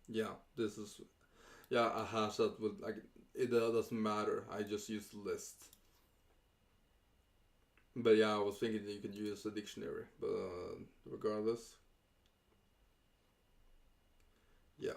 Yeah, this is, yeah, a hash set would, like, it doesn't matter. I just use the list. But yeah, I was thinking you could use a dictionary, but regardless. Yeah.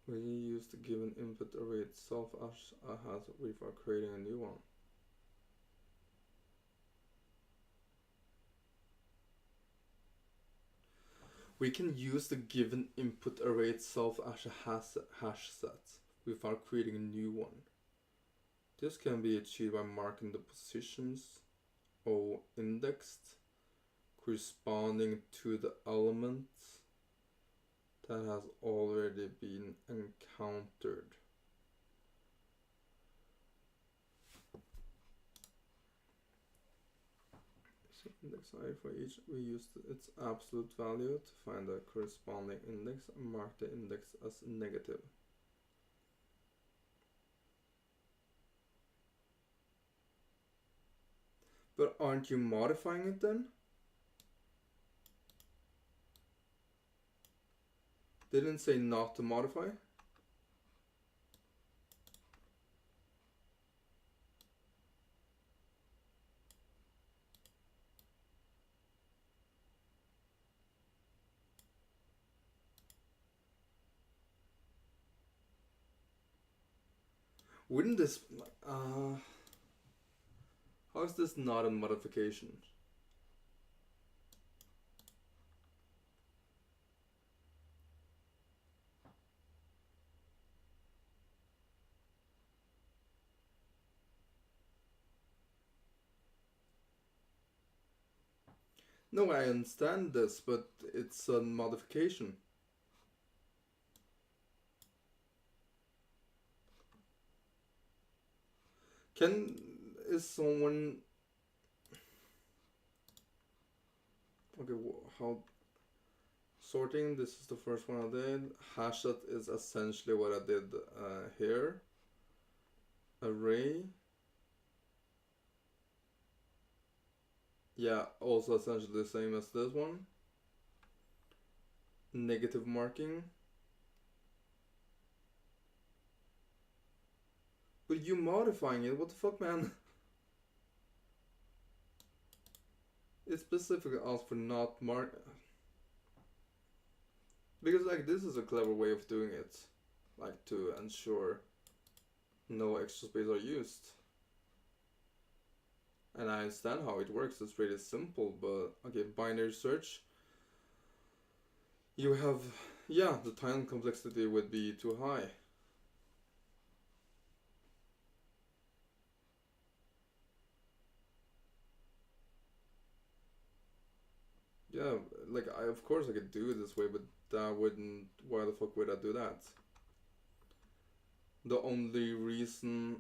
We use the given input array itself as a has before creating a new one. We can use the given input array itself as a hash set without creating a new one. This can be achieved by marking the positions O indexed corresponding to the element that has already been encountered. So index I for each, we use its absolute value to find the corresponding index and mark the index as negative. But aren't you modifying it then? Didn't say not to modify? Wouldn't this, how is this not a modification? No, I understand this, but it's a modification. Is someone... Okay, how... Sorting, this is the first one I did. Hash set is essentially what I did here. Array. Yeah, also essentially the same as this one. Negative marking. But you modifying it, what the fuck, man? It specifically asks for not mark. Because, like, this is a clever way of doing it. Like, to ensure no extra space are used. And I understand how it works, it's really simple, but okay, binary search. You have, yeah, the time complexity would be too high. Yeah, like, of course I could do it this way, but that wouldn't, why the fuck would I do that? The only reason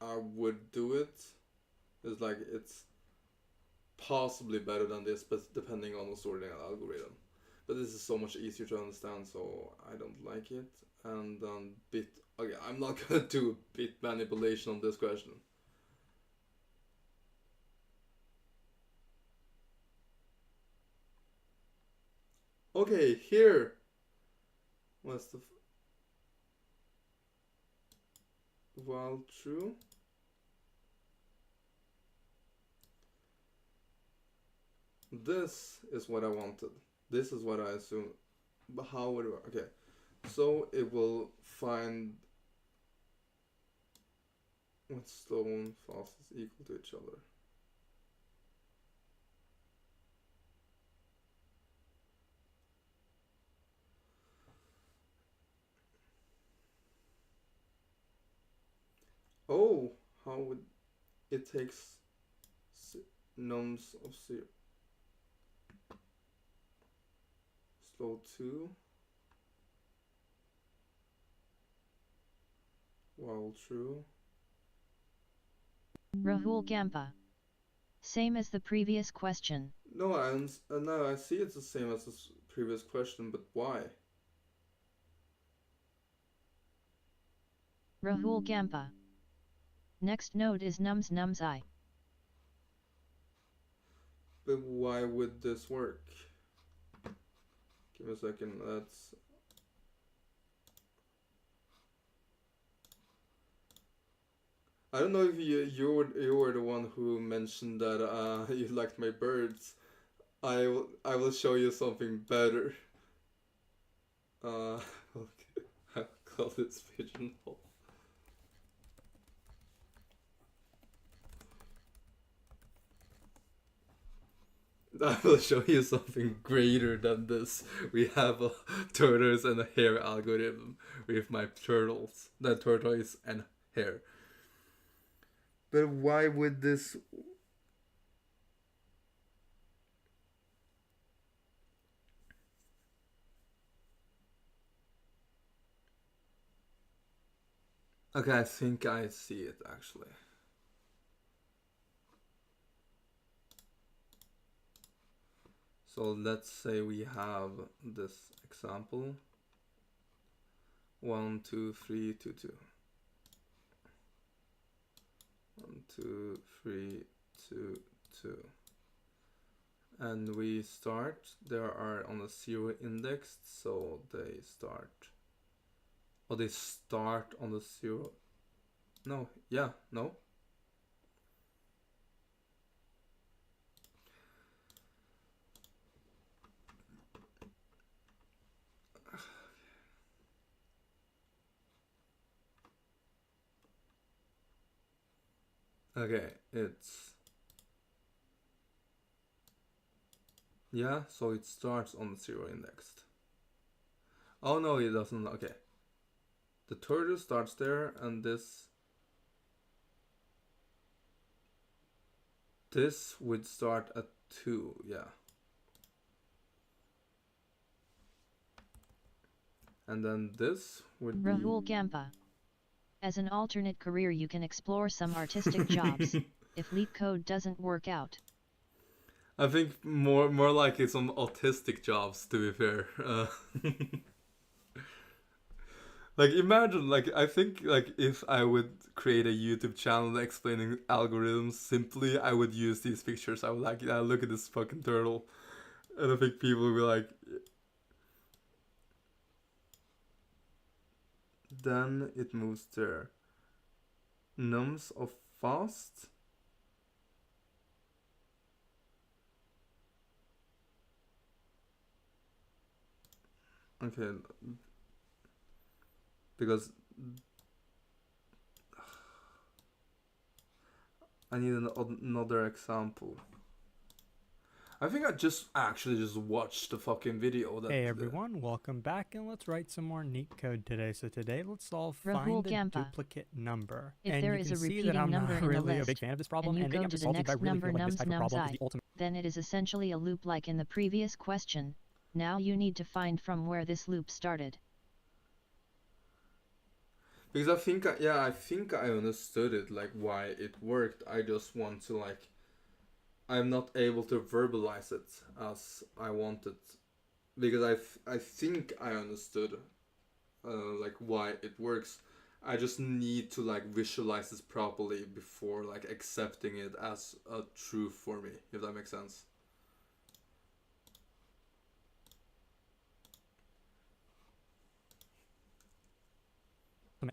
I would do it is like, it's possibly better than this, but depending on the sorting algorithm. But this is so much easier to understand, so I don't like it. And bit. Okay, I'm not gonna do bit manipulation on this question. Okay, here. What's the while true? This is what I wanted. This is what I assume. But how would it work? Okay, so it will find what slow and fast is equal to each other. Oh, how would it takes nums of 0 slow 2 while true. Rahul Gampa. Same as the previous question. No, I see it's the same as the previous question, but why? Rahul Gampa. Next node is nums I. But why would this work? Give me a second. That's I don't know if you were the one who mentioned that you liked my birds. I will show you something better. Okay. I'll call this pigeonhole. I will show you something greater than this. We have a tortoise and a hare algorithm with my turtles. The tortoise and hare. But why would this... Okay, I think I see it actually. So let's say we have this example. 1, 2, 3, 2, 2. 1, 2, 3, 2, 2. And we start, there are on a 0 indexed, so they start. Oh, they start on the 0. No, yeah, no. Okay, it's... Yeah, so it starts on the 0 indexed. Oh no, it doesn't, okay. The turtle starts there, and this would start at 2, yeah. And then this would be... Rahul Gampa. As an alternate career you can explore some artistic jobs, if Leetcode doesn't work out. I think more like it's some autistic jobs, to be fair. Like imagine, like I think like if I would create a YouTube channel explaining algorithms simply, I would use these pictures. I would like, yeah, look at this fucking turtle. And I think people would be like... Then it moves there. Nums of fast. Okay. Because I need another example. I think I just watched the fucking video. Hey everyone, welcome back, and let's write some more neat code today. So today, let's solve Rahul find the Gampa. duplicate number. If and there you is can a see repeating that I'm number not in the really a list, big fan of this problem, and you maybe go I'm to just the salty, but I next really number feel like this type of problem is I, the ultimate. then it is essentially a loop like in the previous question. Now you need to find from where this loop started. Because I think I understood it, like why it worked. I just want to like I'm not able to verbalize it as I wanted, because I think I understood like why it works. I just need to like visualize this properly before like accepting it as a truth for me, if that makes sense.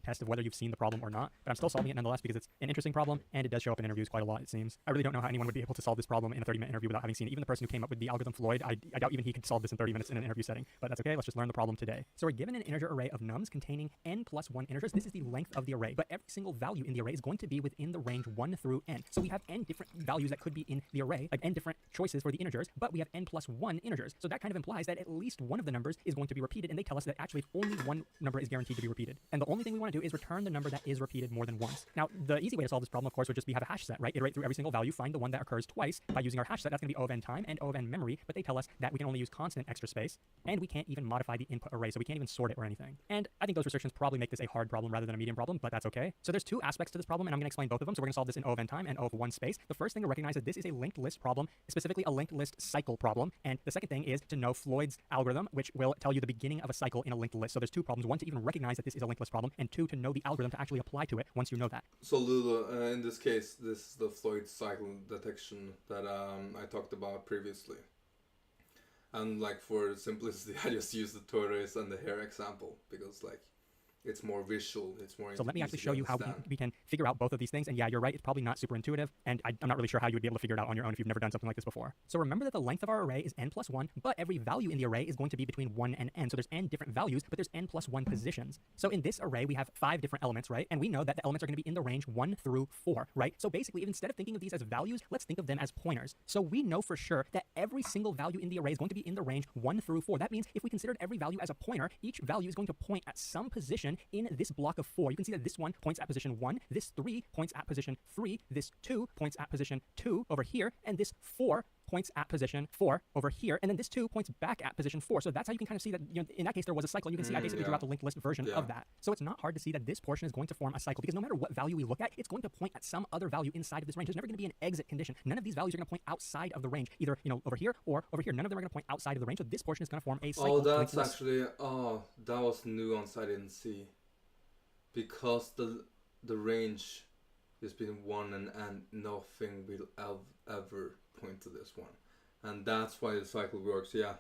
Test of whether you've seen the problem or not, but I'm still solving it nonetheless because it's an interesting problem and it does show up in interviews quite a lot, it seems. I really don't know how anyone would be able to solve this problem in a 30-minute interview without having seen it. Even the person who came up with the algorithm, Floyd, I doubt even he could solve this in 30 minutes in an interview setting, but that's okay. Let's just learn the problem today. So we're given an integer array of nums containing n plus 1 integers. This is the length of the array, but every single value in the array is going to be within the range 1 through n. So we have n different values that could be in the array, like n different choices for the integers, but we have n plus 1 integers. So that kind of implies that at least one of the numbers is going to be repeated, and they tell us that actually only one number is guaranteed to be repeated. And the only thing we want to do is return the number that is repeated more than once. Now, the easy way to solve this problem, of course, would just be have a hash set, right? Iterate through every single value, find the one that occurs twice by using our hash set. That's going to be O of n time and O of n memory, but they tell us that we can only use constant extra space, and we can't even modify the input array, so we can't even sort it or anything. And I think those restrictions probably make this a hard problem rather than a medium problem, but that's okay. So there's two aspects to this problem, and I'm going to explain both of them. So we're going to solve this in O of n time and O of 1 space. The first thing to recognize is that this is a linked list problem, specifically a linked list cycle problem. And the second thing is to know Floyd's algorithm, which will tell you the beginning of a cycle in a linked list. So there's two problems. One, to even recognize that this is a linked list problem, and two, to know the algorithm to actually apply to it once you know that. So Lulu, in this case, this is the Floyd cycle detection that I talked about previously. And like for simplicity, I just use the tortoise and the hare example because like it's more visual, it's more. So let me actually show you how we can figure out both of these things. And yeah, you're right, it's probably not super intuitive, and I'm not really sure how you would be able to figure it out on your own if you've never done something like this before. So remember that the length of our array is n plus 1, but every value in the array is going to be between 1 and n. So there's n different values, but there's n plus 1 positions. So in this array, we have 5 different elements, right? And we know that the elements are going to be in the range 1 through 4, right? So basically, instead of thinking of these as values, let's think of them as pointers. So we know for sure that every single value in the array is going to be in the range 1 through 4. That means if we considered every value as a pointer, each value is going to point at some position in this block of 4. You can see that this one points at position 1, this 3 points at position 3, this 2 points at position 2 over here, and this 4 points at position 4 over here, and then this 2 points back at position 4. So that's how you can kind of see that, you know, in that case there was a cycle. You can see I basically drew out the linked list version of that. So it's not hard to see that this portion is going to form a cycle because no matter what value we look at, it's going to point at some other value inside of this range. There's never going to be an exit condition. None of these values are going to point outside of the range, either, you know, over here or over here. None of them are going to point outside of the range. So this portion is going to form a cycle. Oh, that's actually, that was nuance I didn't see. Because the range is between 1 and n, nothing will ever point to this one. And that's why the cycle works, yeah.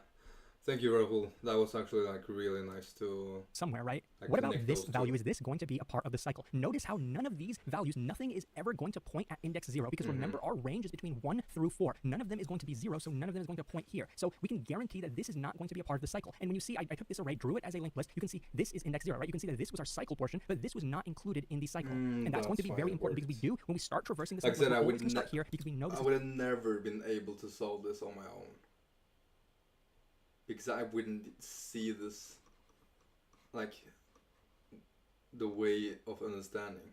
Thank you, Rahul. That was actually like really nice to somewhere, right? What about this value? Is this going to be a part of the cycle? Notice how none of these values, nothing is ever going to point at index 0 because remember our range is between 1 through 4. None of them is going to be 0, so none of them is going to point here. So we can guarantee that this is not going to be a part of the cycle. And when you see, I took this array, drew it as a linked list, you can see this is index 0, right? You can see that this was our cycle portion, but this was not included in the cycle. And that's going to be very important because when we start traversing the cycle, we're always going to start here because we know this. I would have never been able to solve this on my own. Because I wouldn't see this, like, the way of understanding.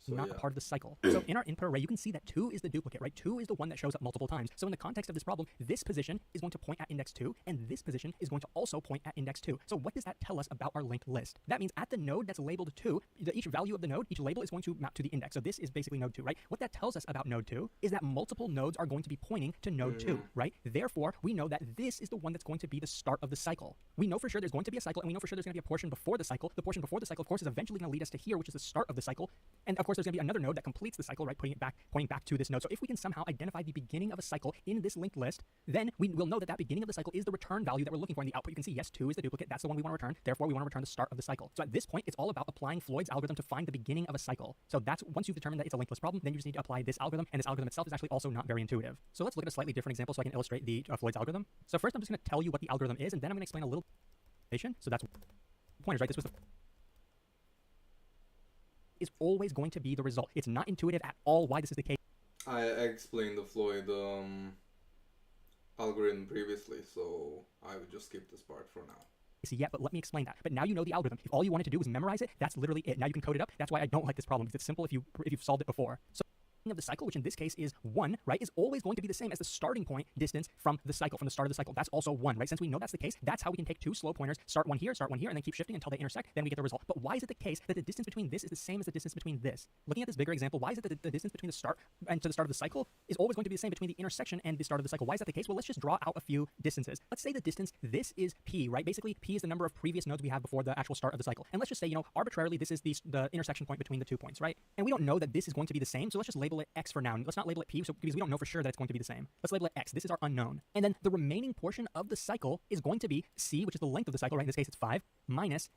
So, not a part of the cycle. So in our input array, you can see that 2 is the duplicate, right? 2 is the one that shows up multiple times. So in the context of this problem, this position is going to point at index 2, and this position is going to also point at index 2. So what does that tell us about our linked list? That means at the node that's labeled 2, each value of the node, each label is going to map to the index. So this is basically node 2, right? What that tells us about node 2 is that multiple nodes are going to be pointing to node 2, right? Therefore, we know that this is the one that's going to be the start of the cycle. We know for sure there's going to be a cycle, and we know for sure there's going to be a portion before the cycle. The portion before the cycle, of course, is eventually going to lead us to here, which is the start of the cycle. And of course, there's going to be another node that completes the cycle, right, pointing back to this node. So if we can somehow identify the beginning of a cycle in this linked list, then we will know that that beginning of the cycle is the return value that we're looking for in the output. You can see, yes, 2 is the duplicate. That's the one we want to return. Therefore, we want to return the start of the cycle. So at this point, it's all about applying Floyd's algorithm to find the beginning of a cycle. So that's, once you've determined that it's a linked list problem, then you just need to apply this algorithm, and this algorithm itself is actually also not very intuitive. So let's look at a slightly different example so I can illustrate the Floyd's algorithm. So first, I'm just going to tell you what the algorithm is, and then I'm going to explain a little. So that's pointers, right? This was the is always going to be the result. It's not intuitive at all why this is the case. I explained the Floyd algorithm previously, so I would just skip this part for now. Yet, but let me explain that. But now you know the algorithm. If all you wanted to do was memorize it, that's literally it. Now you can code it up. That's why I don't like this problem, because it's simple if you've solved it before. So of the cycle, which in this case is 1, right, is always going to be the same as the starting point distance from the cycle, from the start of the cycle. That's also 1, right? Since we know that's the case, that's how we can take two slope pointers, start one here, and then keep shifting until they intersect, then we get the result. But why is it the case that the distance between this is the same as the distance between this? Looking at this bigger example, why is it that the distance between the start and to the start of the cycle is always going to be the same between the intersection and the start of the cycle? Why is that the case? Well, let's just draw out a few distances. Let's say the distance, this is p, right? Basically, p is the number of previous nodes we have before the actual start of the cycle. And let's just say, arbitrarily, this is the intersection point between the 2 points, right? And we don't know that this is going to be the same, so let's just label it x for now. Let's not label it p, because we don't know for sure that it's going to be the same. Let's label it x. This is our unknown. And then the remaining portion of the cycle is going to be c, which is the length of the cycle, right? In this case, it's 5, minus